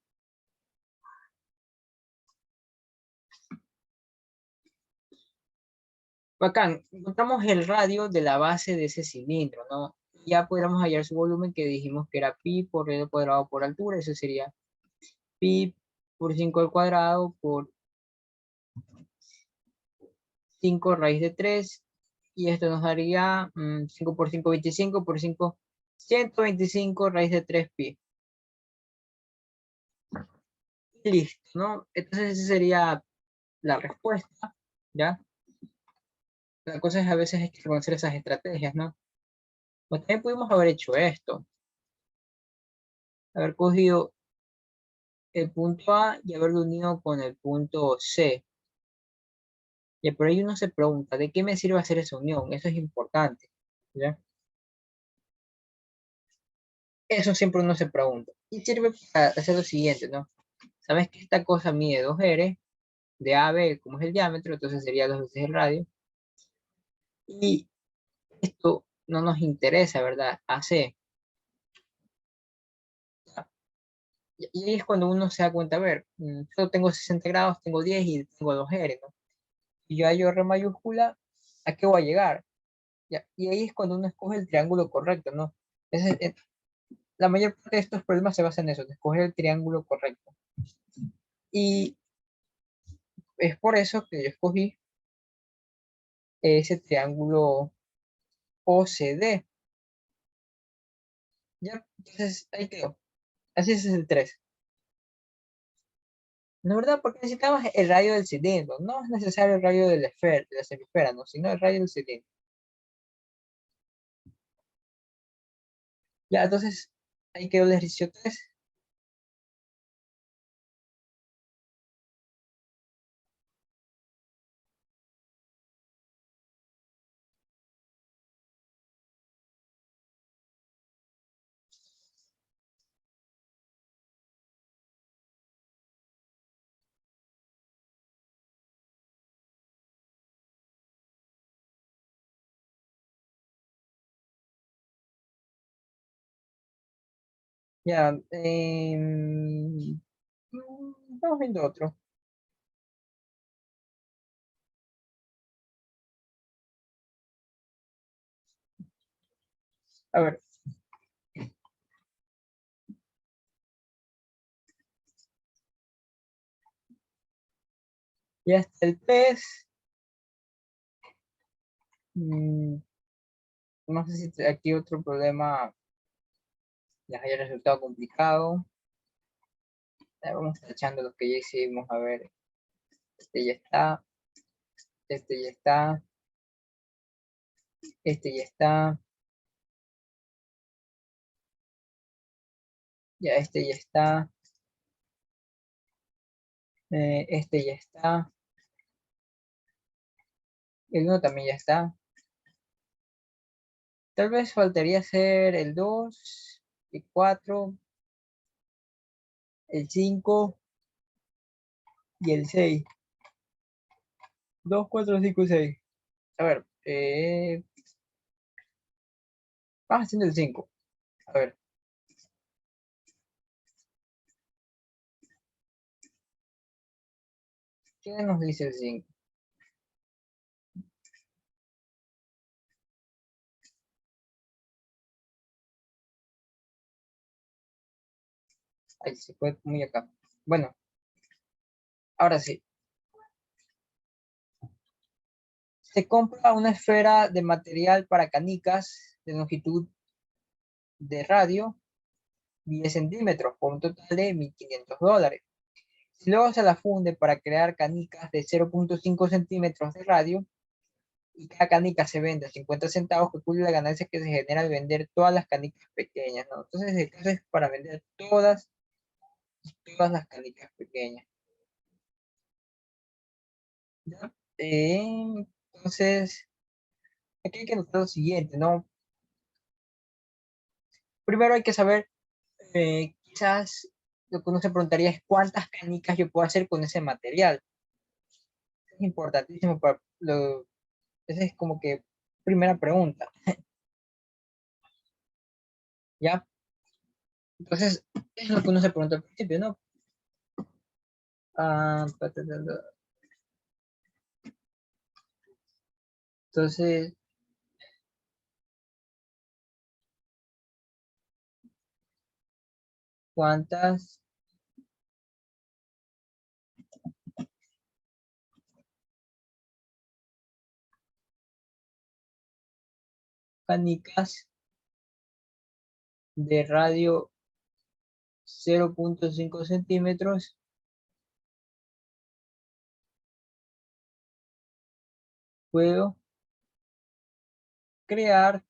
Bacán, encontramos el radio de la base de ese cilindro, ¿no? Ya podríamos hallar su volumen que dijimos que era pi por r al cuadrado por altura, eso sería pi por 5 al cuadrado por 5 raíz de 3 y esto nos daría 5 por 5, 25 por 5, 125 raíz de 3 pi. Listo, ¿no? Entonces esa sería la respuesta, ¿ya? La cosa es a veces hay que conocer esas estrategias, ¿no? Pues también pudimos haber hecho esto, haber cogido el punto A y haberlo unido con el punto C. Y por ahí uno se pregunta, ¿de qué me sirve hacer esa unión? Eso es importante, ¿ya? Eso siempre uno se pregunta. Y sirve para hacer lo siguiente, ¿no? Sabes que esta cosa mide 2R, de A a B, como es el diámetro, entonces sería 2 veces el radio. Y esto no nos interesa, ¿verdad? AC. Y ahí es cuando uno se da cuenta, a ver, yo tengo 60 grados, tengo 10 y tengo 2R, ¿no? Y yo hallo R mayúscula, ¿a qué voy a llegar? Ya, y ahí es cuando uno escoge el triángulo correcto, ¿no? La mayor parte de estos problemas se basan en eso, en escoger el triángulo correcto. Y es por eso que yo escogí ese triángulo OCD. Ya, entonces ahí quedó. Así es el 3. La verdad, porque necesitamos el radio del cilindro. No es necesario el radio de la esfera, de la semisfera, no, sino el radio del cilindro. Ya, entonces ahí quedó el ejercicio 3. Ya, Vamos viendo otro. A ver. Ya está el 3. No sé si aquí otro problema les haya resultado complicado. Vamos tachando los que ya hicimos. A ver, este ya está, este ya está, este ya está, ya este ya está, este ya está, el 1 también ya está. Tal vez faltaría hacer el 2, el 4, el 5 y el 6. 2, 4, 5 y 6. A ver, vamos haciendo el 5. A ver, ¿qué nos dice el 5? Ahí se fue muy acá. Bueno, ahora sí. Se compra una esfera de material para canicas de longitud de radio 10 centímetros por un total de $1.500. Si luego se la funde para crear canicas de 0.5 centímetros de radio y cada canica se vende a 50 centavos, calcule la ganancia que se genera al vender todas las canicas pequeñas, ¿no? Entonces el caso es para vender todas las canicas pequeñas. ¿Ya? Entonces, aquí hay que notar lo siguiente, ¿no? Primero hay que saber, quizás lo que uno se preguntaría es cuántas canicas yo puedo hacer con ese material. Es importantísimo para esa es como que primera pregunta, ¿ya? Entonces, es lo que uno se pregunta al principio, ¿no? Ah, entonces, ¿cuántas canicas de radio 0.5 centímetros puedo crear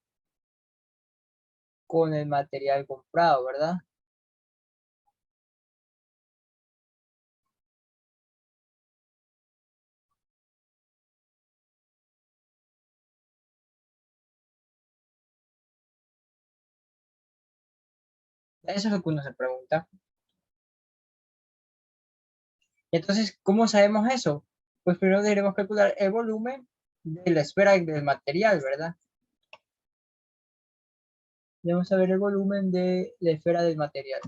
con el material comprado, ¿verdad? Eso es lo que uno se pregunta. Y entonces, ¿cómo sabemos eso? Pues primero debemos calcular el volumen de la esfera del material, ¿verdad? Debemos saber el volumen de la esfera del material.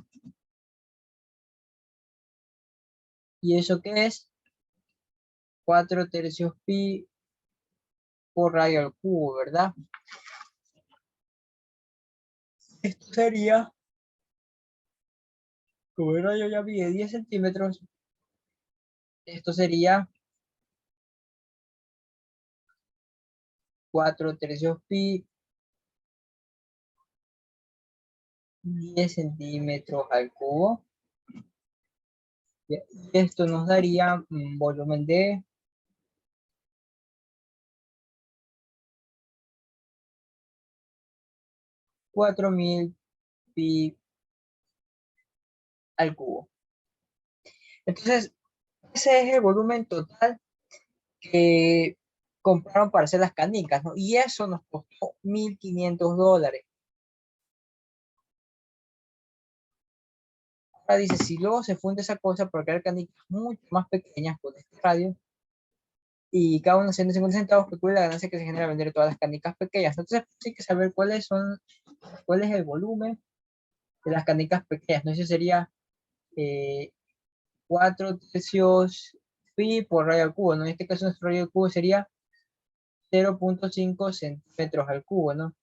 ¿Y eso qué es? 4 tercios pi por radio al cubo, ¿verdad? Esto sería, como el radio ya mide 10 centímetros, esto sería 4 tercios pi, 10 centímetros al cubo. Y esto nos daría un volumen de 4.000 pi al cubo. Entonces, ese es el volumen total que compraron para hacer las canicas, ¿no? Y eso nos costó $1.500. Ahora dice, si luego se funde esa cosa para crear canicas mucho más pequeñas con este radio, y cada uno 150 centavos, calcula la ganancia que se genera al vender todas las canicas pequeñas. Entonces, pues, hay que saber cuál es el volumen de las canicas pequeñas, ¿no? Eso sería 4 tercios pi por radio al cubo, ¿no? En este caso nuestro radio al cubo sería 0.5 centímetros al cubo, ¿no?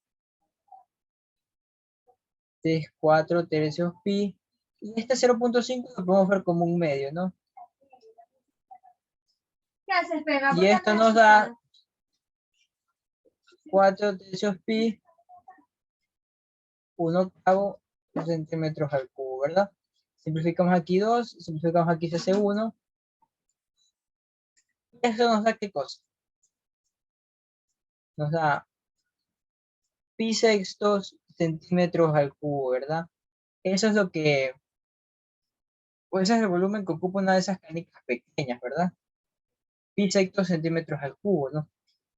Este es 4 tercios pi. Y este 0.5 lo podemos ver como un medio, ¿no?
¿Qué haces, pega?
Y esto nos da 4 tercios pi, 1/8 centímetros al cubo, ¿verdad? Simplificamos aquí 2, simplificamos aquí se hace 1. ¿Esto nos da qué cosa? Nos da pi sextos centímetros al cubo, ¿verdad? Eso es lo que, pues ese es el volumen que ocupa una de esas canicas pequeñas, ¿verdad? Pi sextos centímetros al cubo, ¿no?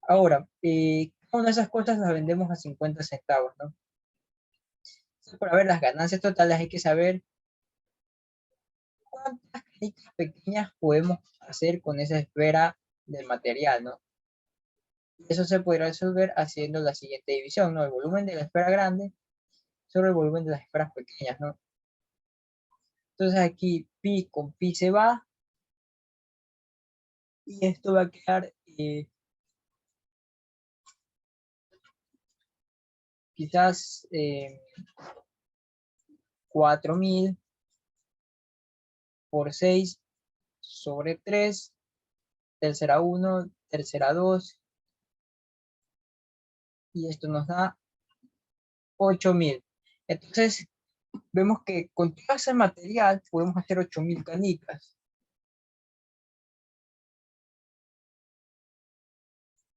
Ahora, cada una de esas cosas las vendemos a 50 centavos, ¿no? Entonces, para ver las ganancias totales hay que saber cuántas canicas pequeñas podemos hacer con esa esfera del material, ¿no? Eso se podrá resolver haciendo la siguiente división, ¿no? El volumen de la esfera grande sobre el volumen de las esferas pequeñas, ¿no? Entonces aquí pi con pi se va y esto va a quedar quizás 4000 por 6 sobre 3, tercera 1, tercera 2, y esto nos da 8000. Entonces, vemos que con todo ese material podemos hacer 8000 canicas.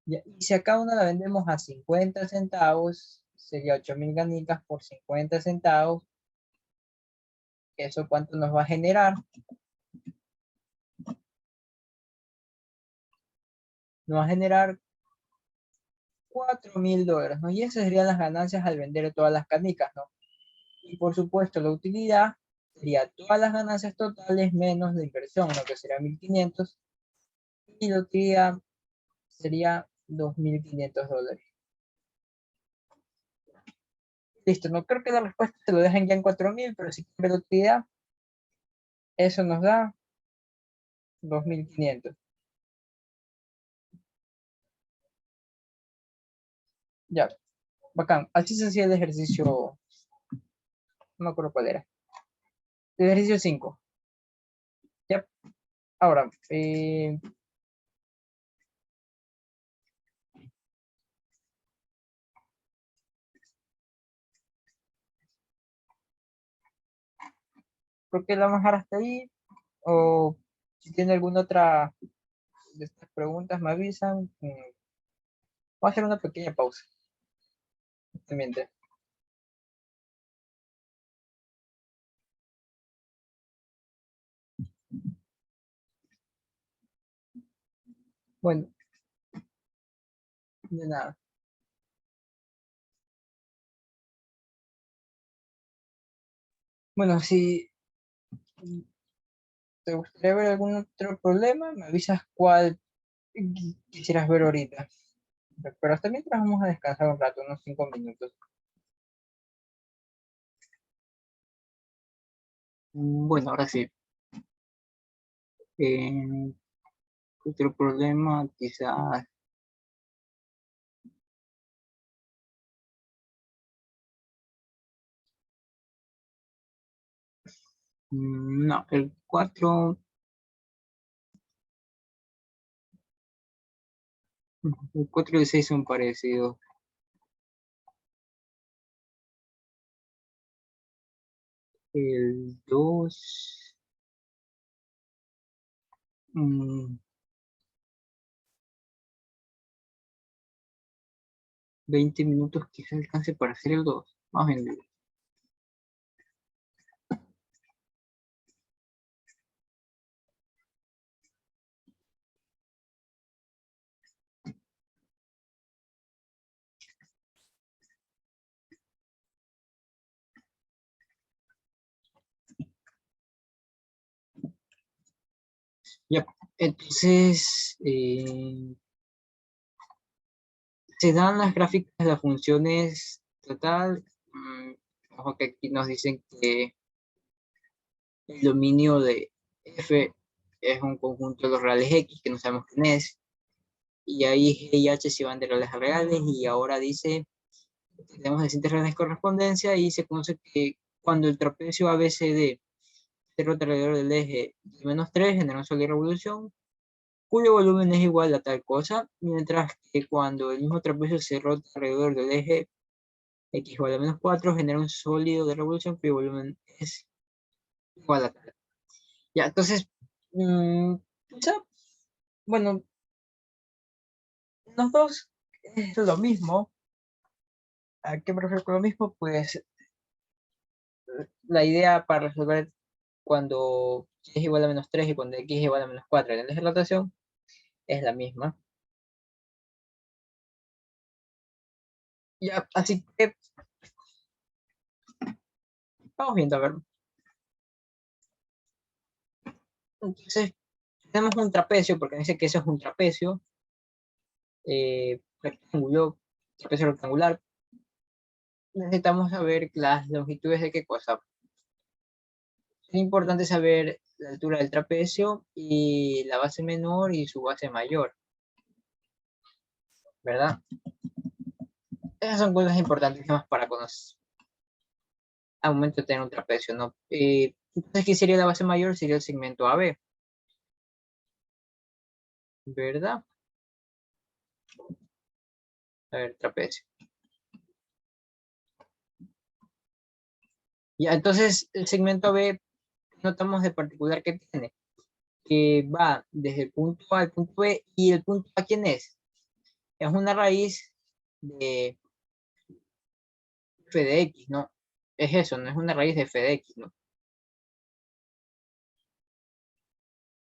Y si a cada una la vendemos a 50 centavos, sería 8000 canicas por 50 centavos. ¿Eso cuánto nos va a generar? Nos va a generar $4000, ¿no? Y esas serían las ganancias al vender todas las canicas, ¿no? Y por supuesto la utilidad sería todas las ganancias totales menos la inversión, lo que sería 1500, y la utilidad sería $2500. Listo, no creo que la respuesta te lo dejen ya en 4000, pero si cambia la utilidad, eso nos da 2500. Ya, bacán. Así se hacía el ejercicio, no me acuerdo cuál era. El ejercicio 5. Ya, ahora, creo que la vamos a dejar hasta ahí. O si tiene alguna otra de estas preguntas, me avisan. Voy a hacer una pequeña pausa. Justamente. Bueno, de nada. Bueno, si te gustaría ver algún otro problema, me avisas cuál quisieras ver ahorita. Pero hasta mientras vamos a descansar un rato, unos 5 minutos. Bueno, ahora sí. Otro problema, quizás. No, el 4. El 4 y el 6 son parecidos. El 2. 20 minutos quizás alcance para hacer el 2. Más bien. Ya, entonces se dan las gráficas de las funciones total. Ojo que aquí nos dicen que el dominio de F es un conjunto de los reales X que no sabemos quién es, y ahí G y H se van de reales a reales, y ahora dice, tenemos distintas reales de correspondencia, y se conoce que cuando el trapecio ABCD se rota alrededor del eje de -3, genera una sola revolución, cuyo volumen es igual a tal cosa, mientras que cuando el mismo trapecio se rota alrededor del eje X igual a -4, genera un sólido de revolución cuyo volumen es igual a tal. Ya, entonces, quizá, bueno, los dos es lo mismo. ¿A qué me refiero con lo mismo? Pues la idea para resolver cuando x es igual a -3 y cuando x es igual a -4 en el eje de rotación es la misma. Ya, así que vamos viendo, a ver. Entonces, tenemos un trapecio, porque dice que eso es un trapecio rectangular, trapecio rectangular. Necesitamos saber las longitudes de qué cosa. Es importante saber la altura del trapecio y la base menor y su base mayor, ¿verdad? Esas son cosas importantes más para conocer al momento de tener un trapecio, ¿no? Entonces, ¿qué sería la base mayor? Sería el segmento AB, ¿verdad? A ver, trapecio. Ya, entonces, el segmento AB, notamos de particular que tiene, que va desde el punto A al punto B, y el punto A, ¿quién es? Es una raíz de f de x, ¿no? Es eso, no es una raíz de f de x, ¿no?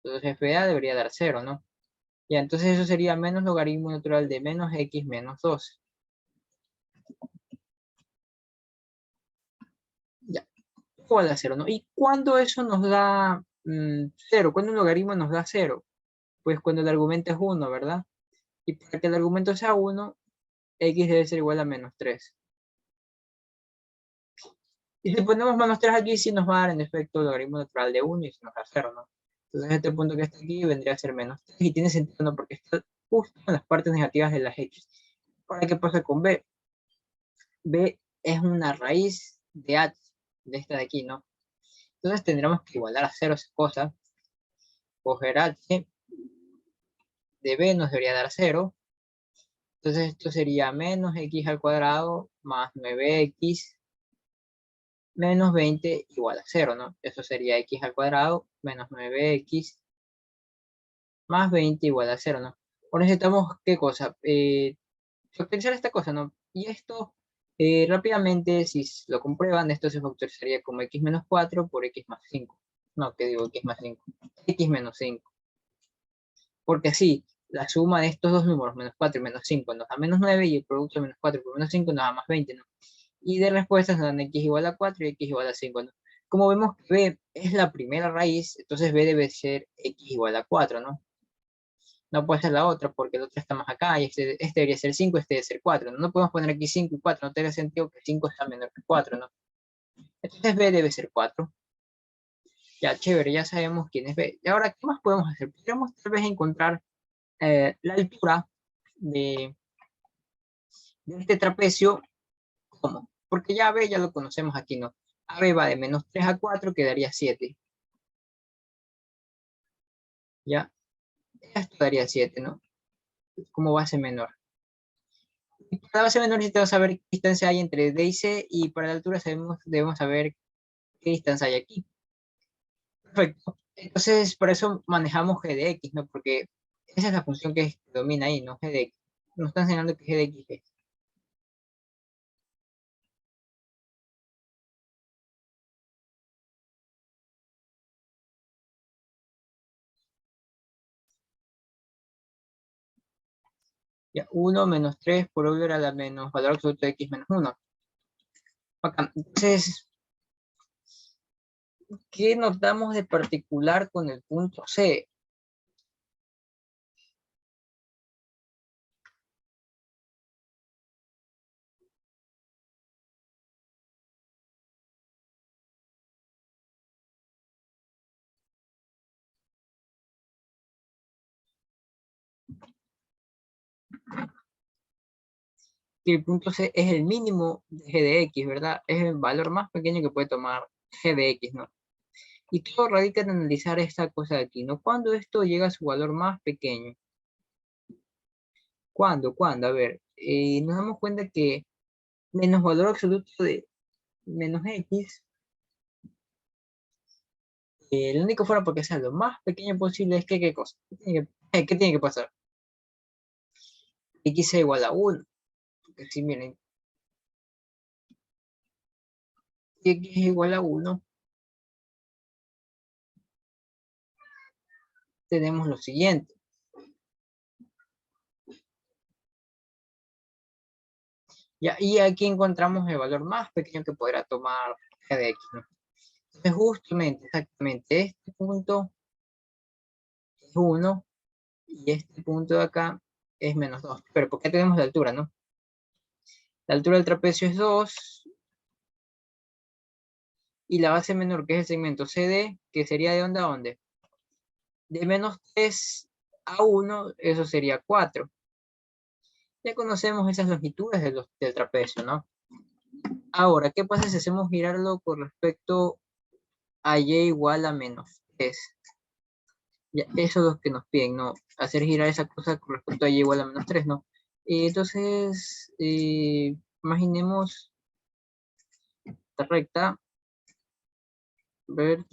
Entonces f de a debería dar 0, ¿no? Ya, entonces eso sería menos logaritmo natural de menos x menos 2. Ya, igual a 0, ¿no? ¿Y cuándo eso nos da 0? ¿Cuándo un logaritmo nos da 0? Pues cuando el argumento es 1, ¿verdad? Y para que el argumento sea 1, x debe ser igual a -3. Y si ponemos -3 aquí, sí nos va a dar en efecto el logaritmo natural de 1 y se nos da 0, ¿no? Entonces este punto que está aquí vendría a ser -3 y tiene sentido, ¿no? Porque está justo en las partes negativas de las x. Ahora, ¿qué pasa con b? B es una raíz de h, de esta de aquí, ¿no? Entonces tendremos que igualar a 0 esa cosa. Coger h de b nos debería dar 0. Entonces esto sería menos x al cuadrado más 9x menos 20 igual a 0, ¿no? Eso sería x al cuadrado menos 9x más 20 igual a 0, ¿no? Ahora necesitamos, ¿qué cosa? Factorizar esta cosa, ¿no? Y esto, rápidamente, si lo comprueban, esto se factorizaría como x menos 4 por x más 5. No, ¿qué digo? X más 5. X menos 5. Porque así, la suma de estos dos números, menos 4 y menos 5, nos da menos 9, y el producto de menos 4 por menos 5 nos da más 20, ¿no? Y de respuestas nos dan x igual a 4 y x igual a 5, ¿no? Como vemos que b es la primera raíz, entonces b debe ser x igual a 4, ¿no? No puede ser la otra porque la otra está más acá, y este debería ser 5, este debe ser 4, ¿no? No podemos poner aquí 5 y 4, no tiene sentido que 5 está menor que 4, ¿no? Entonces b debe ser 4. Ya, chévere, ya sabemos quién es b. Y ahora, ¿qué más podemos hacer? Podríamos tal vez encontrar la altura de, de este trapecio. ¿Cómo? Porque ya b ya lo conocemos aquí, ¿no? AB va de -3 a 4, quedaría 7. Ya, esto daría 7, ¿no? Como base menor. Y para la base menor necesitamos saber qué distancia hay entre D y C, y para la altura debemos saber qué distancia hay aquí. Perfecto. Entonces, por eso manejamos g de x, ¿no? Porque esa es la función que domina ahí, ¿no? G de x. Nos está enseñando que g de x es. Ya, 1 menos 3 por volver a la menos valor absoluto de x menos 1. Acá. Entonces, ¿qué nos damos de particular con el punto C? que el punto C es el mínimo de g de x, ¿verdad? Es el valor más pequeño que puede tomar g de x, ¿no? Y todo radica en analizar esta cosa de aquí, ¿no? ¿Cuándo esto llega a su valor más pequeño? ¿Cuándo? ¿Cuándo? A ver, nos damos cuenta que menos valor absoluto de menos x, la única forma porque sea lo más pequeño posible es que, ¿qué cosa? ¿Qué tiene que pasar? X sea igual a 1. Porque si miren, si x es igual a 1, tenemos lo siguiente. Ya, y aquí encontramos el valor más pequeño que podrá tomar g de x, ¿no? Entonces, justamente, exactamente, este punto es 1 y este punto de acá es menos 2. Pero ¿por qué tenemos la altura, no? La altura del trapecio es 2 y la base menor, que es el segmento CD, que sería de dónde a dónde. De menos 3 a 1, eso sería 4. Ya conocemos esas longitudes del trapecio, ¿no? Ahora, ¿qué pasa si hacemos girarlo con respecto a y igual a menos 3? Ya, eso es lo que nos piden, ¿no? Hacer girar esa cosa con respecto a y igual a menos 3, ¿no? Entonces, imaginemos esta recta. Ver.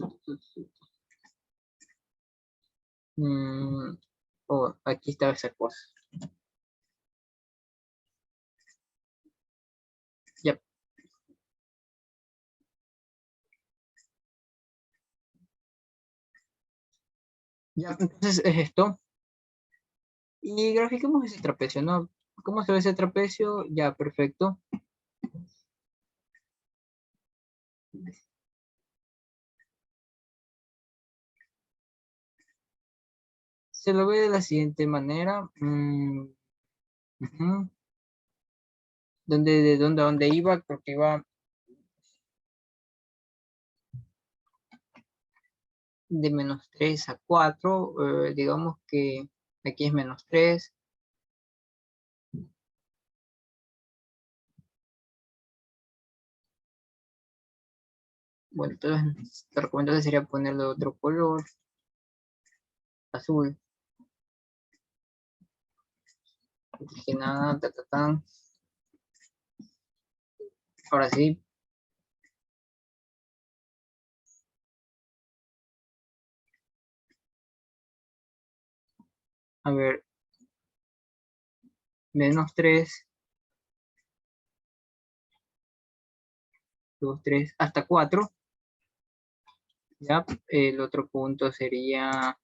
Oh, aquí está esa cosa. Ya, ya, entonces es esto. Y grafiquemos ese trapecio, ¿no? ¿Cómo se ve ese trapecio? Ya, perfecto. Se lo ve de la siguiente manera. Ujú. ¿De dónde a dónde iba? Porque iba de menos 3 a 4. Digamos que aquí es menos 3. Bueno, entonces te recomiendo sería ponerle otro color, azul. Que nada, ta, ta, tan. Ahora sí, a ver, menos 3, 2, 3, hasta 4. Ya, el otro punto sería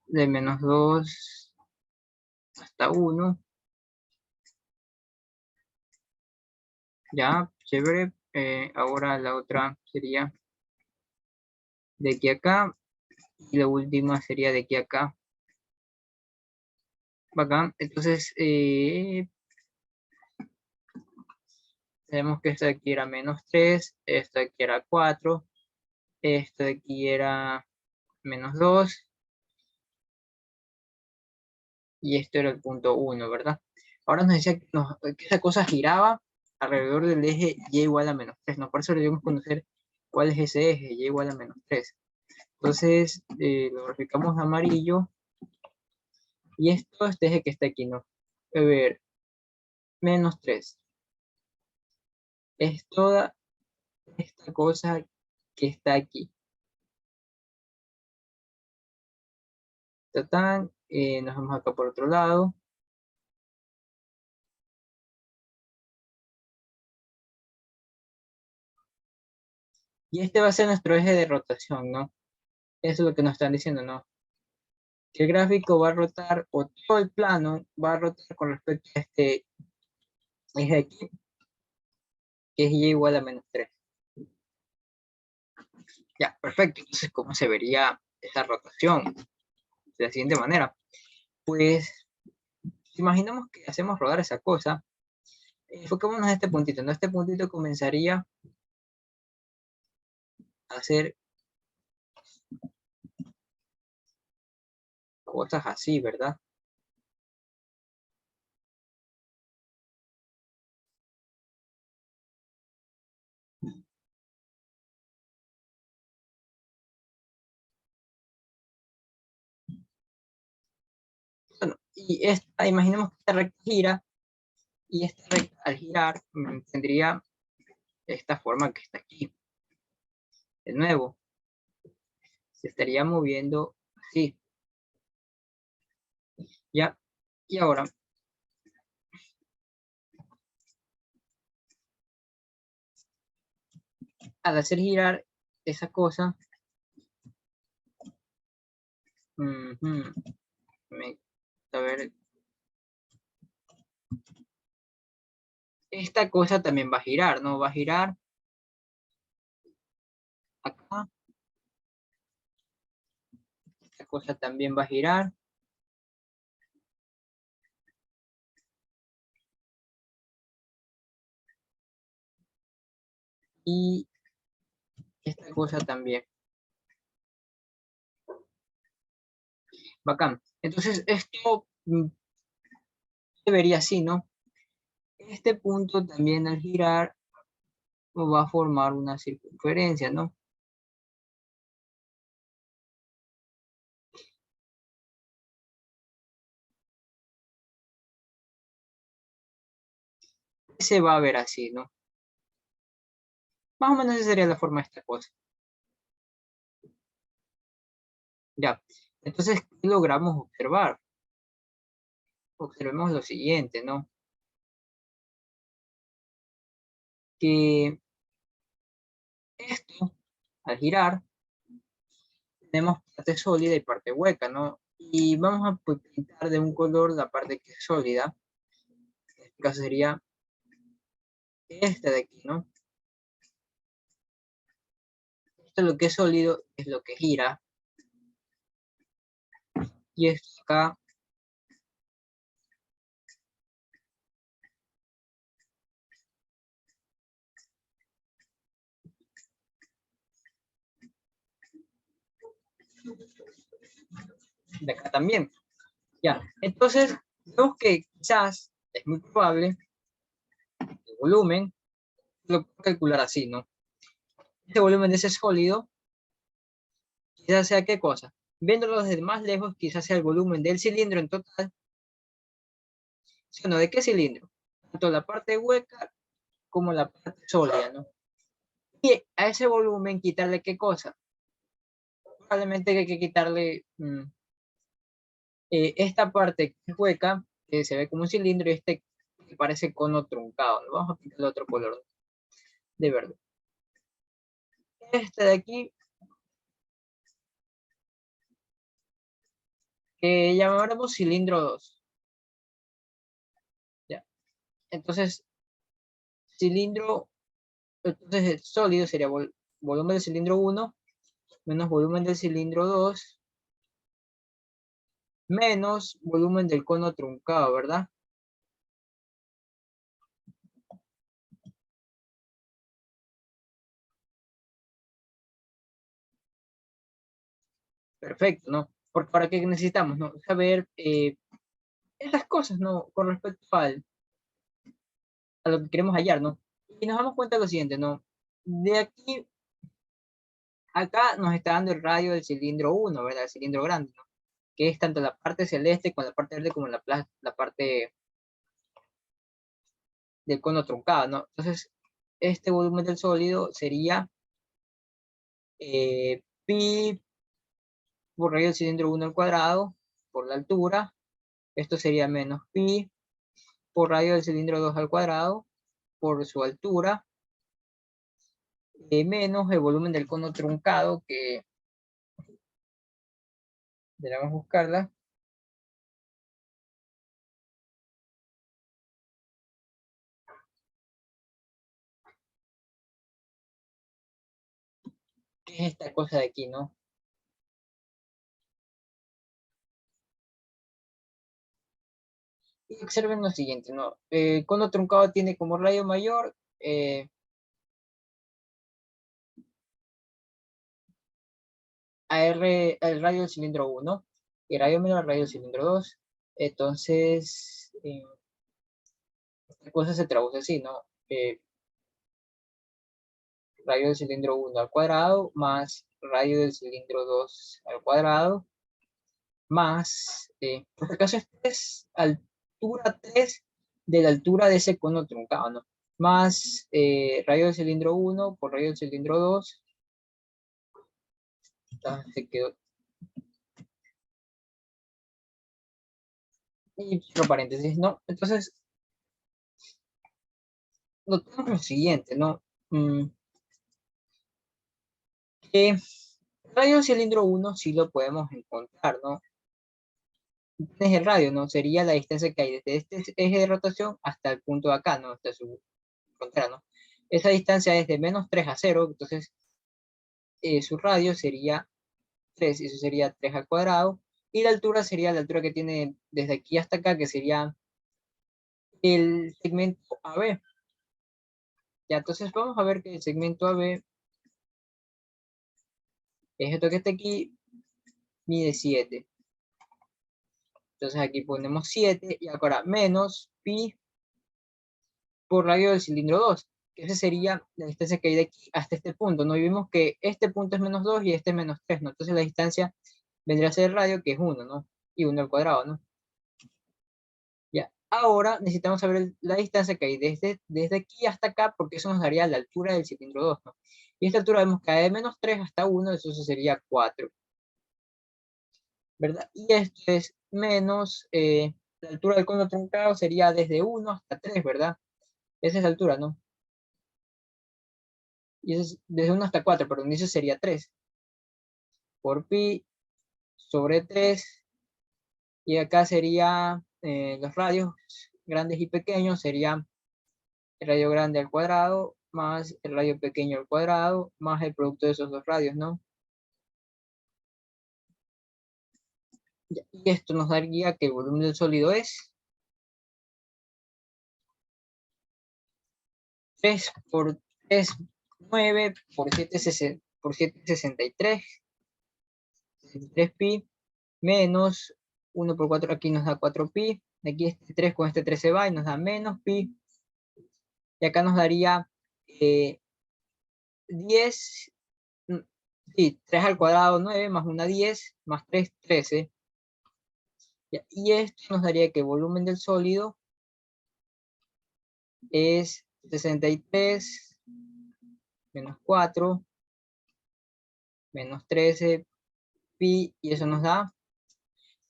de menos 2 hasta 1. Ya, chévere. Ahora la otra sería de aquí a acá. Y la última sería de aquí a acá. Bacán. Entonces, tenemos que esto de aquí era menos 3, esto de aquí era 4, esto de aquí era menos 2 y esto era el punto 1, ¿verdad? Ahora nos decía que esa cosa giraba alrededor del eje y igual a menos 3, ¿no? Por eso debemos conocer cuál es ese eje, y igual a menos 3. Entonces, lo graficamos de amarillo y esto, este eje que está aquí, ¿no? A ver, menos 3. Es toda esta cosa que está aquí. Tatán, nos vamos acá por otro lado. Y este va a ser nuestro eje de rotación, ¿no? Eso es lo que nos están diciendo, ¿no? Que el gráfico va a rotar, o todo el plano va a rotar con respecto a este eje de aquí, que es y igual a menos 3. Ya, perfecto. Entonces, ¿cómo se vería esa rotación? De la siguiente manera. Pues, imaginemos que hacemos rodar esa cosa. Enfoquémonos en este puntito, ¿no? Este puntito comenzaría a hacer cosas así, ¿verdad? Y esta, imaginemos que esta recta gira, y esta recta al girar tendría esta forma que está aquí. De nuevo, se estaría moviendo así. ¿Ya? Y ahora, al hacer girar esa cosa, a ver, esta cosa también va a girar, ¿no? Va a girar acá, esta cosa también va a girar. Y esta cosa también. Bacán. Entonces, esto se vería así, ¿no? Este punto también al girar va a formar una circunferencia, ¿no? Se va a ver así, ¿no? Más o menos esa sería la forma de esta cosa. Ya. Entonces, ¿qué logramos observar? Observemos lo siguiente, ¿no? Que esto, al girar, tenemos parte sólida y parte hueca, ¿no? Y vamos a pintar de un color la parte que es sólida. En este caso sería esta de aquí, ¿no? Esto es lo que es sólido, es lo que gira. Y esto acá de acá también. Ya, entonces vemos que quizás es muy probable el volumen lo puedo calcular así, ¿no? Este volumen de ese sólido, quizás sea qué cosa. Viéndolo desde más lejos, quizás sea el volumen del cilindro en total. ¿Sí o no? ¿De qué cilindro? Tanto la parte hueca como la parte sólida, ¿no? Y a ese volumen quitarle qué cosa. Probablemente hay que quitarle esta parte que es hueca, que se ve como un cilindro, y este que parece cono truncado, ¿no? Vamos a pintar el otro color de verde. Este de aquí, que llamaremos cilindro 2. ¿Ya? Entonces, cilindro, entonces el sólido sería volumen del cilindro 1 menos volumen del cilindro 2 menos volumen del cono truncado, ¿verdad? Perfecto, ¿no? Porque para qué necesitamos, ¿no? Saber esas cosas, ¿no? Con respecto a lo que queremos hallar, ¿no? Y nos damos cuenta de lo siguiente, ¿no? De aquí, acá nos está dando el radio del cilindro 1, ¿verdad? El cilindro grande, ¿no? Que es tanto la parte celeste con la parte verde como la parte del cono truncado, ¿no? Entonces, este volumen del sólido sería pi por radio del cilindro 1 al cuadrado por la altura. Esto sería menos pi por radio del cilindro 2 al cuadrado por su altura, menos el volumen del cono truncado, que debemos buscarla, que es esta cosa de aquí, ¿no? Y observen lo siguiente, ¿no? El cono truncado tiene como radio mayor el radio del cilindro 1 y radio menor al radio del cilindro 2. Entonces, esta cosa se traduce así, ¿no? Radio del cilindro 1 al cuadrado más radio del cilindro 2 al cuadrado más, por este caso es altura 3 de la altura de ese cono truncado, ¿no? Más radio del cilindro 1 por radio del cilindro 2. Se quedó. Y otro paréntesis, ¿no? Entonces, notamos lo siguiente, ¿no? Que el radio del cilindro 1 sí lo podemos encontrar, ¿no? Desde el radio, ¿no? Sería la distancia que hay desde este eje de rotación hasta el punto de acá, ¿no? Hasta su frontera, ¿no? Esa distancia es de menos 3 a 0, entonces su radio sería 3, eso sería 3 al cuadrado, y la altura sería la altura que tiene desde aquí hasta acá, que sería el segmento AB. Ya, entonces vamos a ver que el segmento AB es esto que está aquí, mide 7. Entonces aquí ponemos 7 y ahora menos pi por radio del cilindro 2, que esa sería la distancia que hay de aquí hasta este punto, ¿no? Y vimos que este punto es menos 2 y este es menos 3, ¿no? Entonces la distancia vendría a ser el radio, que es 1, ¿no? Y 1 al cuadrado, ¿no? Ya. Ahora necesitamos saber la distancia que hay desde aquí hasta acá, porque eso nos daría la altura del cilindro 2, ¿no? Y esta altura vemos que hay de menos 3 hasta 1, eso sería 4, ¿verdad? Y esto es menos, la altura del cono truncado sería desde 1 hasta 3, ¿verdad? Esa es la altura, ¿no? Y eso es desde 1 hasta 4, perdón, y eso sería 3 por pi sobre 3. Y acá sería los radios grandes y pequeños, sería el radio grande al cuadrado más el radio pequeño al cuadrado más el producto de esos dos radios, ¿no? Y esto nos daría que el volumen del sólido es 3 por 3, 9 por 7, por 7, 63 pi, menos 1 por 4, aquí nos da 4 pi, aquí este 3 con este 3 se va y nos da menos pi, y acá nos daría 10, sí, 3 al cuadrado 9, más una 10, más 3, 13. Y esto nos daría que el volumen del sólido es 63 menos 4 menos 13 pi, y eso nos da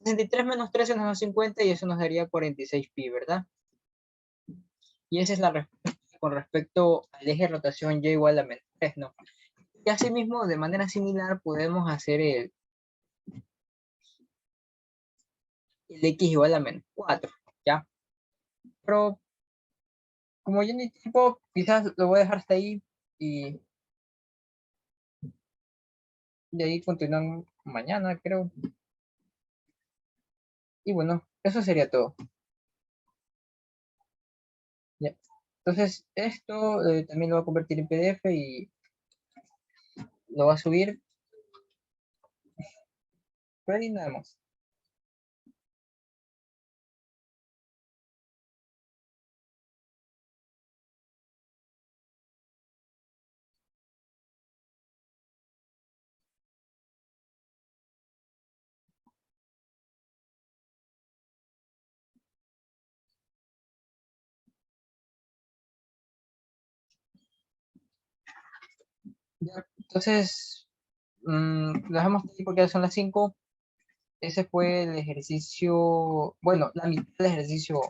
63 menos 13 nos da 50, y eso nos daría 46 pi, ¿verdad? Y esa es la respuesta con respecto al eje de rotación y igual a menos 3, ¿no? Y asimismo, de manera similar, podemos hacer el x igual a menos 4, ¿ya? Pero como ya no hay tiempo, quizás lo voy a dejar hasta ahí y de ahí continuamos mañana, creo. Y bueno, eso sería todo. Ya. Entonces, esto también lo voy a convertir en PDF y lo va a subir. Pero ahí nada más. Ya. Entonces, lo dejamos aquí porque ya son las 5. Ese fue el ejercicio, bueno, la mitad del ejercicio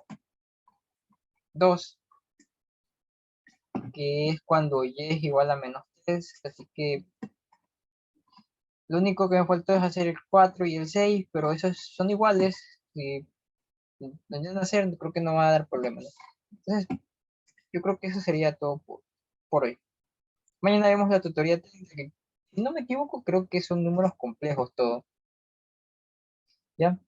2, que es cuando y es igual a menos 3. Así que lo único que me faltó es hacer el 4 y el 6, pero esos son iguales. Y lo van a hacer, creo que no va a dar problemas, ¿no? Entonces, yo creo que eso sería todo por hoy. Mañana vemos la tutoría técnica, que, si no me equivoco, creo que son números complejos todo. ¿Ya?